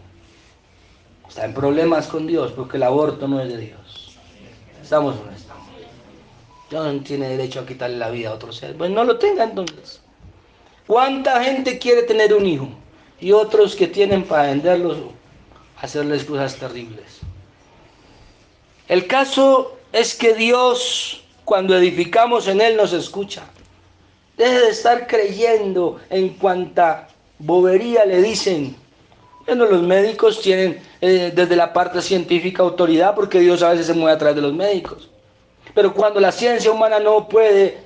está en problemas con Dios, porque el aborto no es de Dios. Estamos honestos. Dios no tiene derecho a quitarle la vida a otro ser. Pues no lo tenga entonces. ¿Cuánta gente quiere tener un hijo? Y otros que tienen para venderlos, hacerles cosas terribles. El caso es que Dios, cuando edificamos en Él, nos escucha. Deje de estar creyendo en cuanta bobería le dicen. Bueno, los médicos tienen desde la parte científica autoridad, porque Dios a veces se mueve a través de los médicos. Pero cuando la ciencia humana no puede,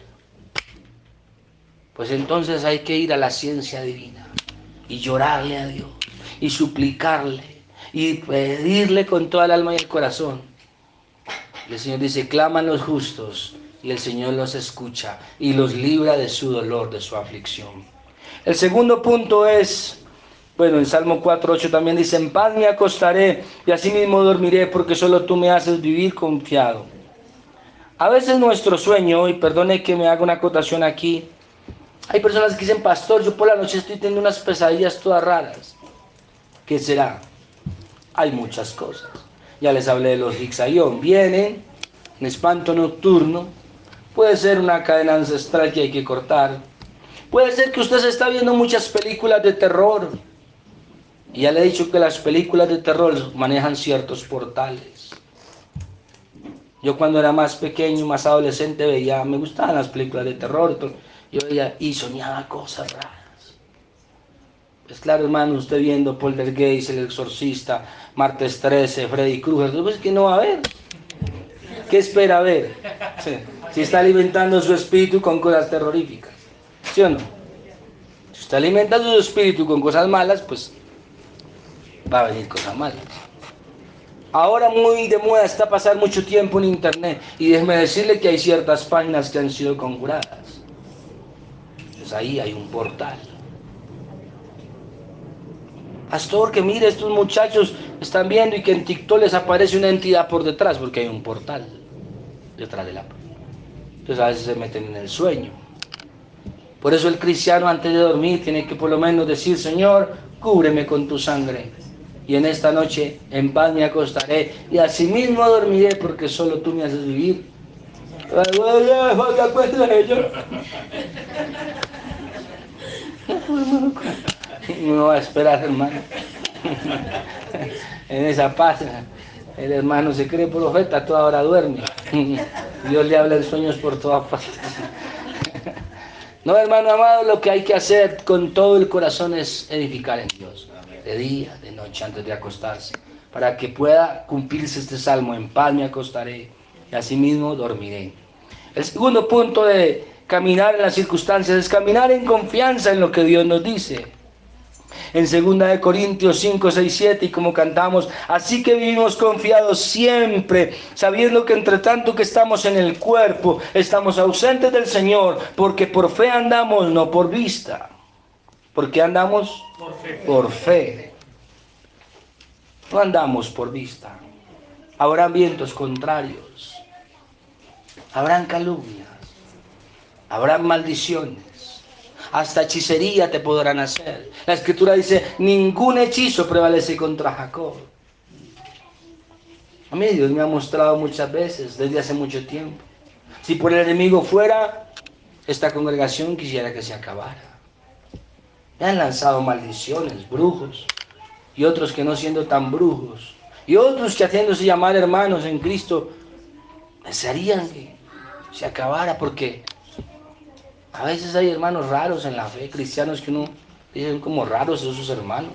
pues entonces hay que ir a la ciencia divina y llorarle a Dios y suplicarle y pedirle con toda el alma y el corazón. El Señor dice, claman los justos, y el Señor los escucha y los libra de su dolor, de su aflicción. El segundo punto es, bueno, en Salmo 4:8 también dice, en paz me acostaré y asimismo dormiré, porque solo tú me haces vivir confiado. A veces nuestro sueño, y perdone que me haga una acotación aquí, hay personas que dicen, pastor, yo por la noche estoy teniendo unas pesadillas todas raras. ¿Qué será? Hay muchas cosas. Ya les hablé de los Hixayón. Vienen, un espanto nocturno, puede ser una cadena ancestral que hay que cortar, puede ser que usted se está viendo muchas películas de terror, y ya le he dicho que las películas de terror manejan ciertos portales. Yo cuando era más pequeño, más adolescente, me gustaban las películas de terror, yo veía y soñaba cosas raras. Pues claro, hermano, usted viendo Poltergeist, El Exorcista, Martes 13, Freddy Krueger, pues que no va a ver. ¿Qué espera ver? Sí. Si está alimentando su espíritu con cosas terroríficas, ¿sí o no? Si está alimentando su espíritu con cosas malas, pues va a venir cosas malas. Ahora muy de moda está pasar mucho tiempo en internet, y déjeme decirle que hay ciertas páginas que han sido conjuradas. Pues ahí hay un portal. Pastor, que mire, estos muchachos están viendo y que en TikTok les aparece una entidad por detrás, porque hay un portal detrás de la página. Entonces a veces se meten en el sueño. Por eso el cristiano antes de dormir tiene que por lo menos decir, Señor, cúbreme con tu sangre. Y en esta noche en paz me acostaré y asimismo dormiré, porque solo tú me haces vivir. No va a esperar, hermano. En esa paz el hermano se cree profeta, toda hora duerme. Dios le habla en sueños por todas partes. No, hermano amado, lo que hay que hacer con todo el corazón es edificar en Dios, de día, de noche, antes de acostarse, para que pueda cumplirse este salmo, en paz me acostaré y asimismo dormiré. El segundo punto de caminar en las circunstancias es caminar en confianza en lo que Dios nos dice. En 2 Corintios 5, 6, 7, y como cantamos, así que vivimos confiados siempre, sabiendo que entre tanto que estamos en el cuerpo, estamos ausentes del Señor, porque por fe andamos, no por vista. ¿Por qué andamos? Por fe. Por fe. No andamos por vista. Habrán vientos contrarios, habrán calumnias, habrán maldiciones, hasta hechicería te podrán hacer. La Escritura dice, ningún hechizo prevalece contra Jacob. A mí Dios me ha mostrado muchas veces, desde hace mucho tiempo. Si por el enemigo fuera, esta congregación quisiera que se acabara. Me han lanzado maldiciones, brujos, y otros que no siendo tan brujos, y otros que haciéndose llamar hermanos en Cristo, desearían que se acabara, porque a veces hay hermanos raros en la fe, cristianos que uno dicen como raros esos hermanos,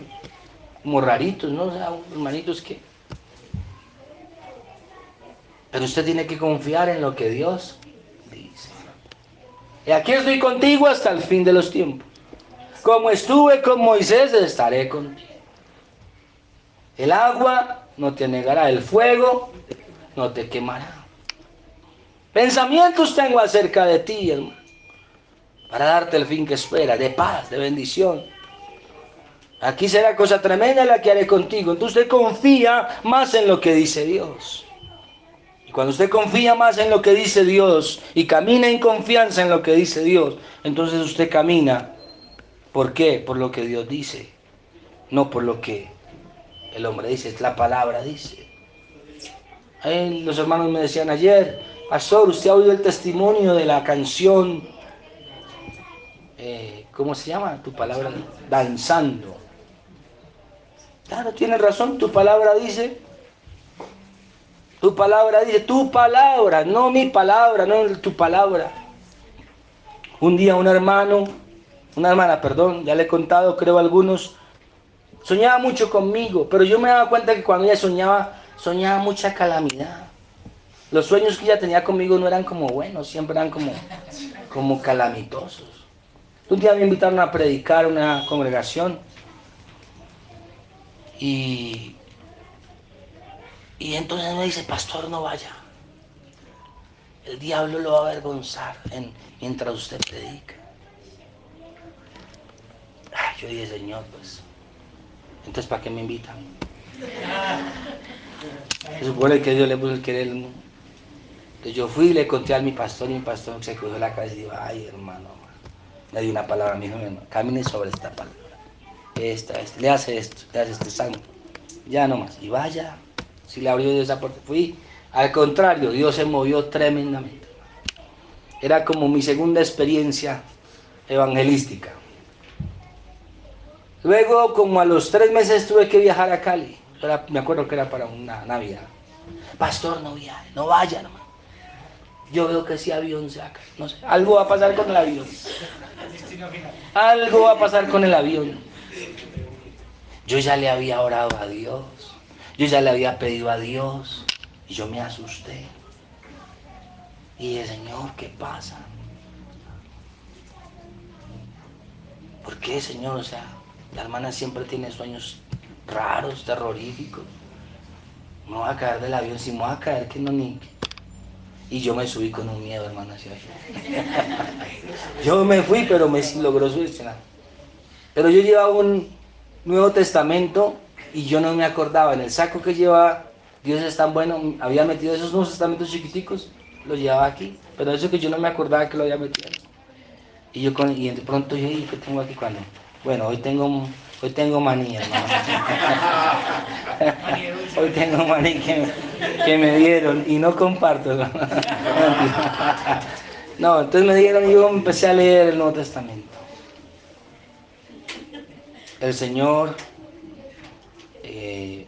como raritos, ¿no? O sea, hermanitos que... Pero usted tiene que confiar en lo que Dios dice. Y aquí estoy contigo hasta el fin de los tiempos. Como estuve con Moisés, estaré contigo. El agua no te negará, el fuego no te quemará. Pensamientos tengo acerca de ti, hermano, para darte el fin que espera, de paz, de bendición. Aquí será cosa tremenda la que haré contigo. Entonces usted confía más en lo que dice Dios. Y cuando usted confía más en lo que dice Dios y camina en confianza en lo que dice Dios, entonces usted camina. ¿Por qué? Por lo que Dios dice, no por lo que el hombre dice, la palabra dice. Ahí los hermanos me decían ayer, pastor, usted ha oído el testimonio de la canción, ¿cómo se llama? Tu palabra, danzando. Claro, tienes razón, tu palabra dice, tu palabra, no mi palabra, no tu palabra. Un día una hermana, perdón, ya le he contado, creo a algunos, soñaba mucho conmigo, pero yo me daba cuenta que cuando ella soñaba mucha calamidad. Los sueños que ella tenía conmigo no eran como buenos, siempre eran como calamitosos. Un día me invitaron a predicar a una congregación y entonces me dice, pastor, no vaya. El diablo lo va a avergonzar mientras usted predica. Yo dije, Señor, pues, entonces ¿para qué me invitan? Se supone que Dios le puso el querer, ¿no? Entonces yo fui y le conté a mi pastor y mi pastor se cogió la cabeza y dijo, ay hermano, le di una palabra a mi hijo, camine sobre esta palabra. Le hace esto, le hace este santo. Ya nomás, y vaya, si le abrió Dios esa puerta. Fui, al contrario, Dios se movió tremendamente. Era como mi segunda experiencia evangelística. Luego, como a los 3 meses tuve que viajar a Cali. Me acuerdo que era para una Navidad. Pastor, no viaje, no vaya, hermano. Yo veo que ese avión se acá. No sé, algo va a pasar con el avión. Algo va a pasar con el avión. Yo ya le había orado a Dios. Yo ya le había pedido a Dios. Y yo me asusté. Y dije, Señor, ¿qué pasa? ¿Por qué, Señor? O sea, la hermana siempre tiene sueños raros, terroríficos. Me voy a caer del avión, si me voy a caer, que no ni... Y yo me subí con un miedo, hermano, hacia allá. Yo me fui, pero me logró solucionar. Pero yo llevaba un Nuevo Testamento y yo no me acordaba. En el saco que llevaba, Dios es tan bueno, había metido esos Nuevos Testamentos chiquiticos, los llevaba aquí. Pero eso que yo no me acordaba que lo había metido. Y de pronto yo dije, ¿qué tengo aquí cuando? Bueno, hoy tengo manía, hermano. Hoy tengo maní que me dieron y no comparto. No, entonces me dieron y yo empecé a leer el Nuevo Testamento. El Señor,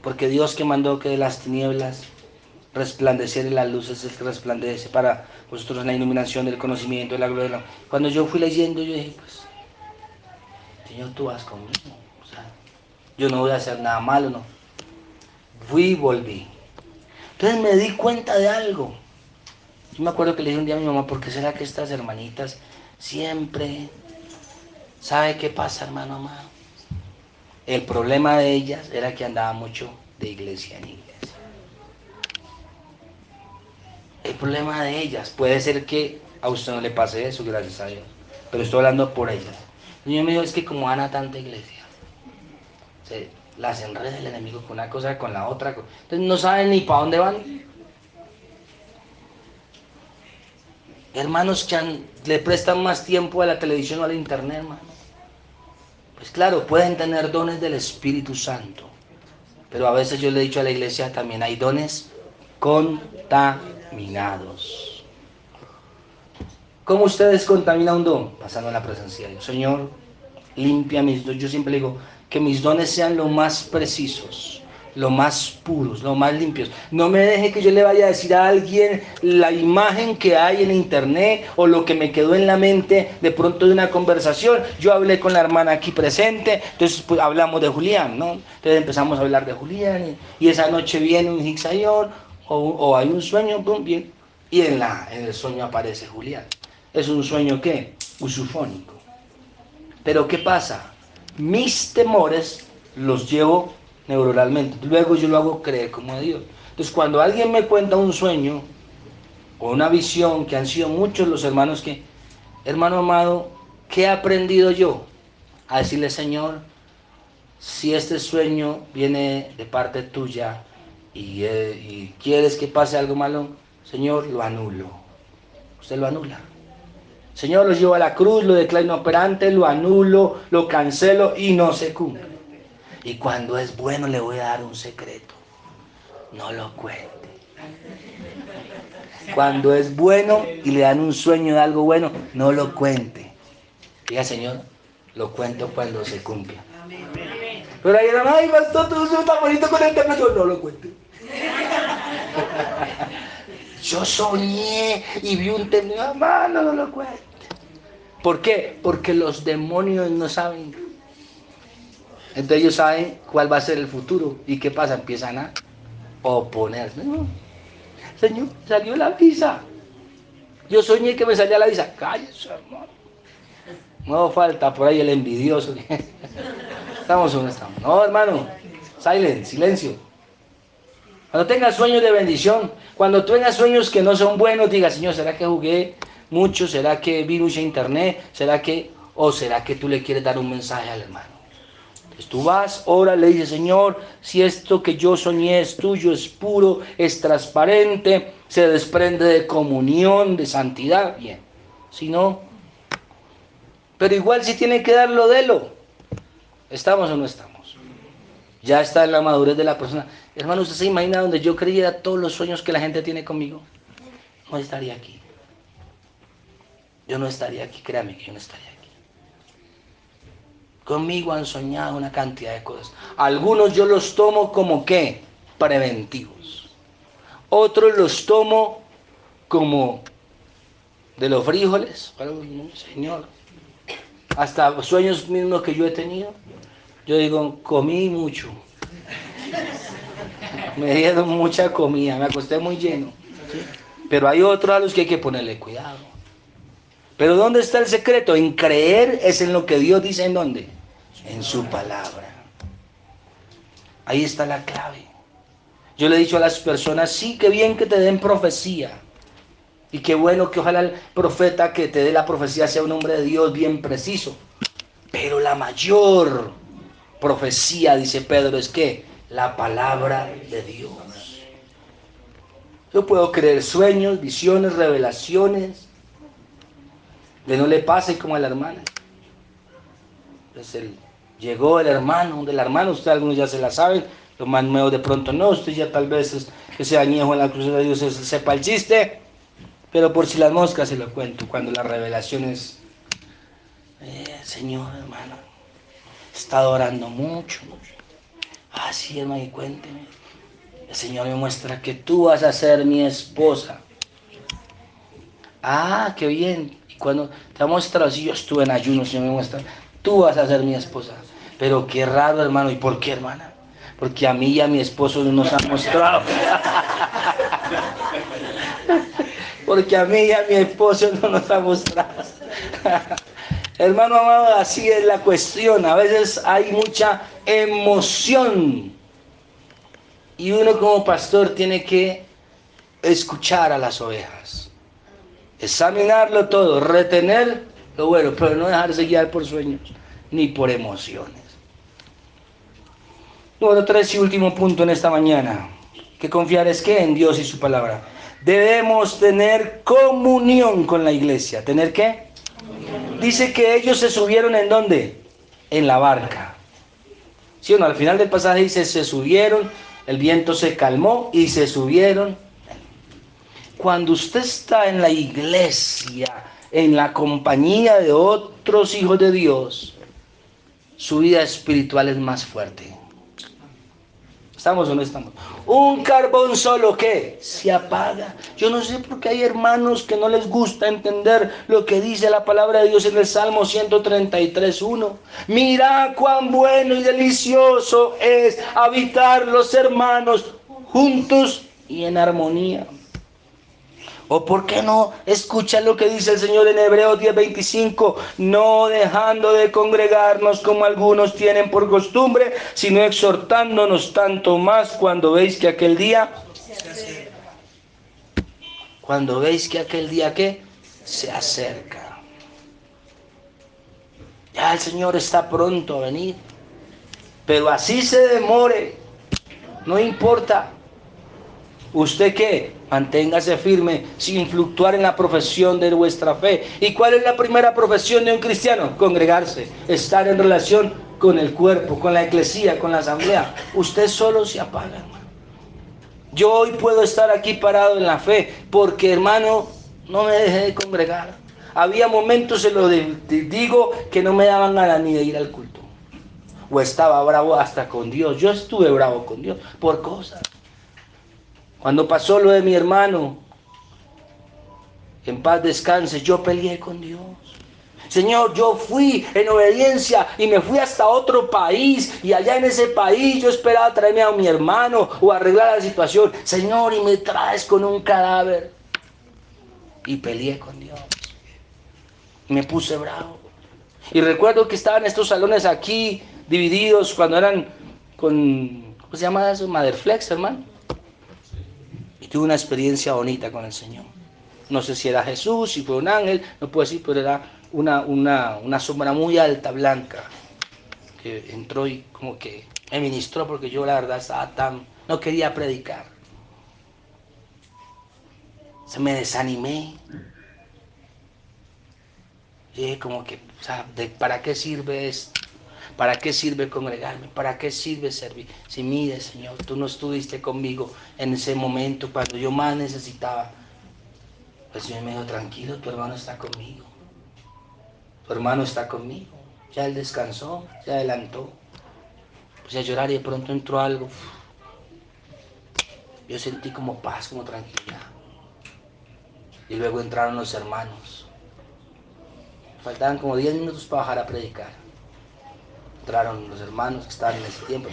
porque Dios que mandó que de las tinieblas resplandeciera las luces, el que resplandece para vosotros la iluminación del conocimiento, de la gloria. Cuando yo fui leyendo, yo dije, pues, Señor, tú vas conmigo. O sea, yo no voy a hacer nada malo, no. Fui y volví. Entonces me di cuenta de algo. Yo me acuerdo que le dije un día a mi mamá, ¿por qué será que estas hermanitas siempre... ¿Sabe qué pasa, hermano amado? El problema de ellas era que andaba mucho de iglesia en iglesia. El problema de ellas, puede ser que a usted no le pase eso, gracias a Dios, pero estoy hablando por ellas. El Señor me dijo, es que como van a tanta iglesia, se las enreda el enemigo con una cosa, con la otra, entonces no saben ni para dónde van. Hermanos que le prestan más tiempo a la televisión o al internet, hermano. Pues claro, pueden tener dones del Espíritu Santo, pero a veces yo le he dicho a la iglesia, también hay dones contaminados. ¿Cómo usted descontamina un don? Pasando en la presencia de Dios. Señor, limpia mis dones. Yo siempre digo, que mis dones sean lo más precisos, lo más puros, lo más limpios. No me deje que yo le vaya a decir a alguien la imagen que hay en internet o lo que me quedó en la mente de pronto de una conversación. Yo hablé con la hermana aquí presente, entonces pues, hablamos de Julián, ¿no? Entonces empezamos a hablar de Julián y esa noche viene un Hixayon o hay un sueño, boom, bien, y en el sueño aparece Julián. ¿Es un sueño qué? Usufónico. Pero ¿qué pasa? Mis temores los llevo neuronalmente. Luego yo lo hago creer como a Dios. Entonces cuando alguien me cuenta un sueño o una visión, que han sido muchos los hermanos que, hermano amado, ¿qué he aprendido yo? A decirle, Señor, si este sueño viene de parte tuya y quieres que pase algo malo, Señor, lo anulo. Usted lo anula. Señor, lo llevo a la cruz, lo declaro inoperante, lo anulo, lo cancelo y no se cumple. Y cuando es bueno le voy a dar un secreto. No lo cuente. Cuando es bueno y le dan un sueño de algo bueno, no lo cuente. Diga, Señor, lo cuento cuando se cumpla. Pero ahí era, ay, pastor, tú estás bonito con el tema. Yo no lo cuento. Yo soñé y vi un tema. Hermano, no lo cuento. ¿Por qué? Porque los demonios no saben. Entonces ellos saben cuál va a ser el futuro. ¿Y qué pasa? Empiezan a oponerse. No, Señor, salió la visa. Yo soñé que me salía la visa. Cállese, hermano. No falta por ahí el envidioso. ¿Estamos o no estamos? No, hermano. Silencio. Cuando tengas sueños de bendición, cuando tengas sueños que no son buenos, diga, Señor, ¿será que jugué mucho? ¿Será que vi mucho internet? ¿Será que, o será que tú le quieres dar un mensaje al hermano? Entonces tú vas, ora, le dices, Señor, si esto que yo soñé es tuyo, es puro, es transparente, se desprende de comunión, de santidad, bien. Si no, pero igual si tiene que darlo, délo. ¿Estamos o no estamos? Ya está en la madurez de la persona. Hermano, ¿usted se imagina donde yo creyera todos los sueños que la gente tiene conmigo? No estaría aquí. Yo no estaría aquí, créame que yo no estaría aquí. Conmigo han soñado una cantidad de cosas. Algunos yo los tomo como ¿qué? Preventivos. Otros los tomo como de los frijoles. Bueno, Señor. Hasta sueños mismos que yo he tenido. Yo digo, comí mucho. Me dieron mucha comida, me acosté muy lleno. ¿Sí? Pero hay otros a los que hay que ponerle cuidado. Pero ¿dónde está el secreto? En creer es en lo que Dios dice, ¿en dónde? En su palabra. Ahí está la clave. Yo le he dicho a las personas, sí, qué bien que te den profecía. Y qué bueno que ojalá el profeta que te dé la profecía sea un hombre de Dios bien preciso. Pero la mayor profecía, dice Pedro, es que la palabra de Dios. Yo puedo creer sueños, visiones, revelaciones. Que no le pase como a la hermana. Entonces llegó el hermano, de la hermana, ustedes algunos ya se la saben, los más nuevos de pronto no, usted ya tal vez que sea añejo en la cruz de Dios sepa el chiste, pero por si las moscas se lo cuento, cuando la revelación es, Señor hermano, he estado orando mucho. Ah, sí, hermano, y cuénteme. El Señor me muestra que tú vas a ser mi esposa. Ah, qué bien. Y cuando te ha mostrado, si yo estuve en ayuno, Señor me muestra, tú vas a ser mi esposa. Pero qué raro, hermano. ¿Y por qué, hermana? Porque a mí y a mi esposo no nos han mostrado. Porque a mí y a mi esposo no nos ha mostrado. Hermano amado, así es la cuestión. A veces hay mucha emoción. Y uno como pastor tiene que escuchar a las ovejas. Examinarlo todo, retener lo bueno, pero no dejarse guiar por sueños ni por emociones. Número 3 y último punto en esta mañana. Que confiar es que en Dios y su palabra. Debemos tener comunión con la iglesia. ¿Tener qué? Dice que ellos se subieron ¿en dónde? En la barca. ¿Sí o no? Al final del pasaje dice, se subieron, el viento se calmó y se subieron. Cuando usted está en la iglesia, en la compañía de otros hijos de Dios, su vida espiritual es más fuerte. ¿Estamos o no estamos? Un carbón solo, ¿qué? Se apaga. Yo no sé por qué hay hermanos que no les gusta entender lo que dice la palabra de Dios en el Salmo 133:1. Mira cuán bueno y delicioso es habitar los hermanos juntos y en armonía. ¿O por qué no escuchan lo que dice el Señor en Hebreos 10:25? No dejando de congregarnos como algunos tienen por costumbre, sino exhortándonos tanto más cuando veis que aquel día... Cuando veis que aquel día, ¿qué? Se acerca. Ya el Señor está pronto a venir. Pero así se demore, no importa. ¿Usted qué? Manténgase firme sin fluctuar en la profesión de vuestra fe. ¿Y cuál es la primera profesión de un cristiano? Congregarse, estar en relación con el cuerpo, con la eclesía, con la asamblea. Usted solo se apaga, hermano. Yo hoy puedo estar aquí parado en la fe porque, hermano, no me dejé de congregar. Había momentos, se lo digo, que no me daban ganas ni de ir al culto. O estaba bravo hasta con Dios. Yo estuve bravo con Dios por cosas. Cuando pasó lo de mi hermano, en paz descanse, yo peleé con Dios. Señor, yo fui en obediencia y me fui hasta otro país, y allá en ese país yo esperaba traerme a mi hermano o arreglar la situación. Señor, y me traes con un cadáver. Y peleé con Dios. Me puse bravo. Y recuerdo que estaban estos salones aquí divididos cuando eran con, ¿cómo se llama eso? Motherflex, hermano. Y tuve una experiencia bonita con el Señor. No sé si era Jesús, si fue un ángel, no puedo decir, pero era una sombra muy alta, blanca, que entró y como que me ministró, porque yo la verdad estaba no quería predicar. Se me desanimé. Y dije como que, o sea, ¿para qué sirve esto? ¿Para qué sirve congregarme? ¿Para qué sirve servir? Si mire, Señor, tú no estuviste conmigo en ese momento cuando yo más necesitaba. El Señor me dijo, tranquilo, tu hermano está conmigo. Tu hermano está conmigo. Ya él descansó, se adelantó. Puse a llorar y de pronto entró algo. Yo sentí como paz, como tranquilidad. Y luego entraron los hermanos. Faltaban como 10 minutos para bajar a predicar. Entraron los hermanos que estaban en ese tiempo.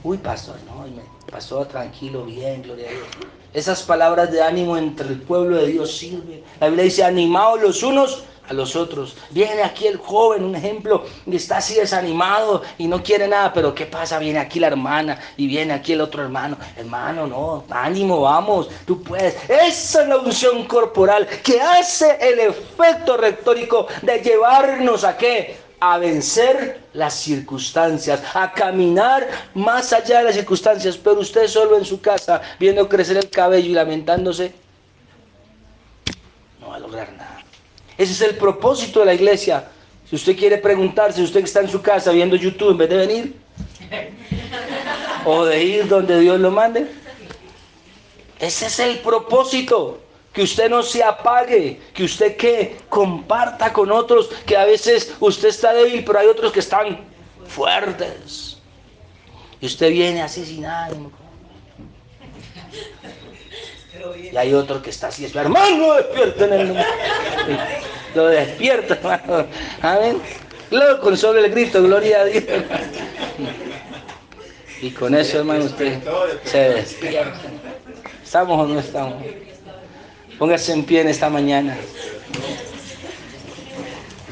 Uy, pastor, no, y me pasó tranquilo, bien, gloria a Dios. Esas palabras de ánimo entre el pueblo de Dios sirven. La Biblia dice, animaos los unos a los otros. Viene aquí el joven, un ejemplo, y está así desanimado y no quiere nada, pero ¿qué pasa? Viene aquí la hermana y viene aquí el otro hermano. Hermano, no, ánimo, vamos, tú puedes. Esa es la unción corporal que hace el efecto retórico de llevarnos a ¿qué? A vencer las circunstancias, a caminar más allá de las circunstancias. Pero usted solo en su casa, viendo crecer el cabello y lamentándose, no va a lograr nada. Ese es el propósito de la iglesia. Si usted quiere preguntarse, usted que está en su casa viendo YouTube en vez de venir, o de ir donde Dios lo mande, ese es el propósito. Que usted no se apague, que usted que comparta con otros, que a veces usted está débil, pero hay otros que están fuertes. Y usted viene así sin ánimo. Y hay otro que está así, hermano, despierta en el nombre. Lo despierta, hermano. Amén. Luego con solo el grito, gloria a Dios. Y con eso, hermano, usted se despierta. ¿Estamos o no estamos? Póngase en pie en esta mañana.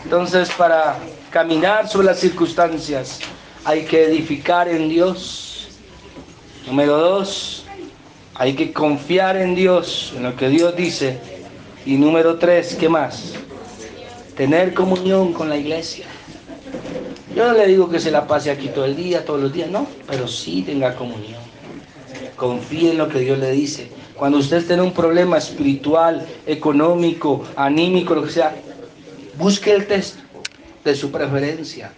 Entonces, para caminar sobre las circunstancias hay que edificar en Dios. Número 2, hay que confiar en Dios, en lo que Dios dice. Y número 3, ¿qué más? Tener comunión con la iglesia. Yo no le digo que se la pase aquí todo el día, todos los días, no, pero sí tenga comunión. Confíe en lo que Dios le dice. Cuando usted tiene un problema espiritual, económico, anímico, lo que sea, busque el texto de su preferencia.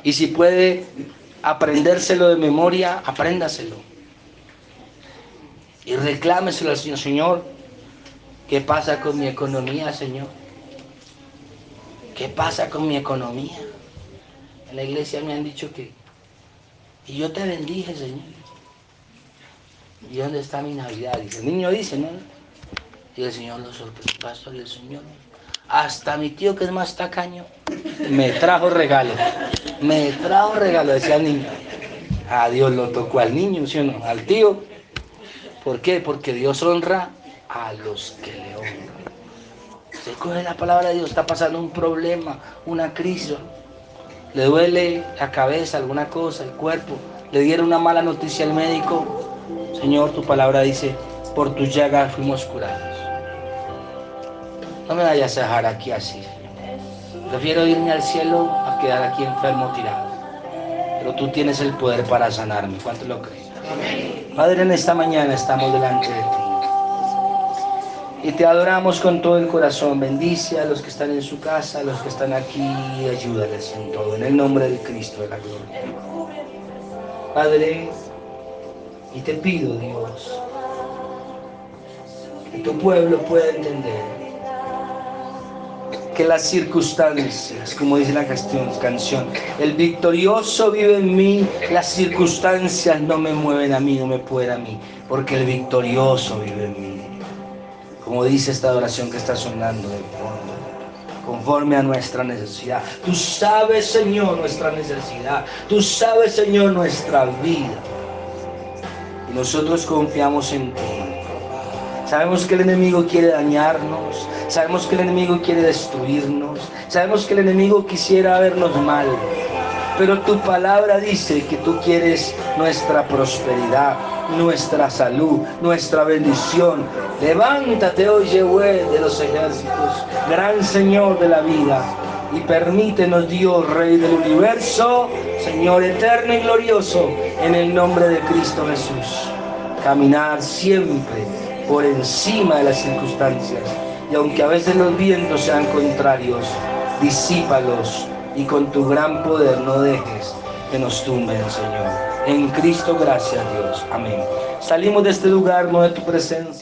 Y si puede aprendérselo de memoria, apréndaselo. Y reclámeselo al Señor. Señor, ¿qué pasa con mi economía, Señor? ¿Qué pasa con mi economía? En la iglesia me han dicho que... Y yo te bendije, Señor. ¿Y dónde está mi Navidad? Y el niño dice, ¿no? Y el Señor lo sorprendió, pastor, y el Señor... Hasta mi tío, que es más tacaño, me trajo regalo. Me trajo regalo, decía el niño. A Dios lo tocó al niño, ¿sí o no? Al tío. ¿Por qué? Porque Dios honra a los que le honran. Se coge la palabra de Dios, está pasando un problema, una crisis, le duele la cabeza, alguna cosa, el cuerpo, le dieron una mala noticia al médico. Señor, tu palabra dice, por tus llagas fuimos curados. No me vayas a dejar aquí así, Señor. Prefiero irme al cielo a quedar aquí enfermo tirado. Pero tú tienes el poder para sanarme. ¿Cuánto lo crees? Padre, en esta mañana estamos delante de ti. Y te adoramos con todo el corazón. Bendice a los que están en su casa, a los que están aquí, y ayúdales en todo. En el nombre de Cristo de la gloria. Padre, y te pido, Dios, que tu pueblo pueda entender que las circunstancias, como dice la canción, el victorioso vive en mí, las circunstancias no me mueven a mí, no me pueden a mí, porque el victorioso vive en mí. Como dice esta adoración que está sonando de fondo, conforme a nuestra necesidad. Tú sabes, Señor, nuestra necesidad. Tú sabes, Señor, nuestra vida. Y nosotros confiamos en ti. Sabemos que el enemigo quiere dañarnos. Sabemos que el enemigo quiere destruirnos. Sabemos que el enemigo quisiera vernos mal. Pero tu palabra dice que tú quieres nuestra prosperidad, nuestra salud, nuestra bendición. Levántate hoy, Yahweh de los ejércitos, gran Señor de la vida, y permítenos, Dios, Rey del universo, Señor eterno y glorioso, en el nombre de Cristo Jesús, caminar siempre por encima de las circunstancias. Y aunque a veces los vientos sean contrarios, disípalos, y con tu gran poder no dejes que nos tumben, Señor. En Cristo, gracias, Dios. Amén. Salimos de este lugar, no de tu presencia.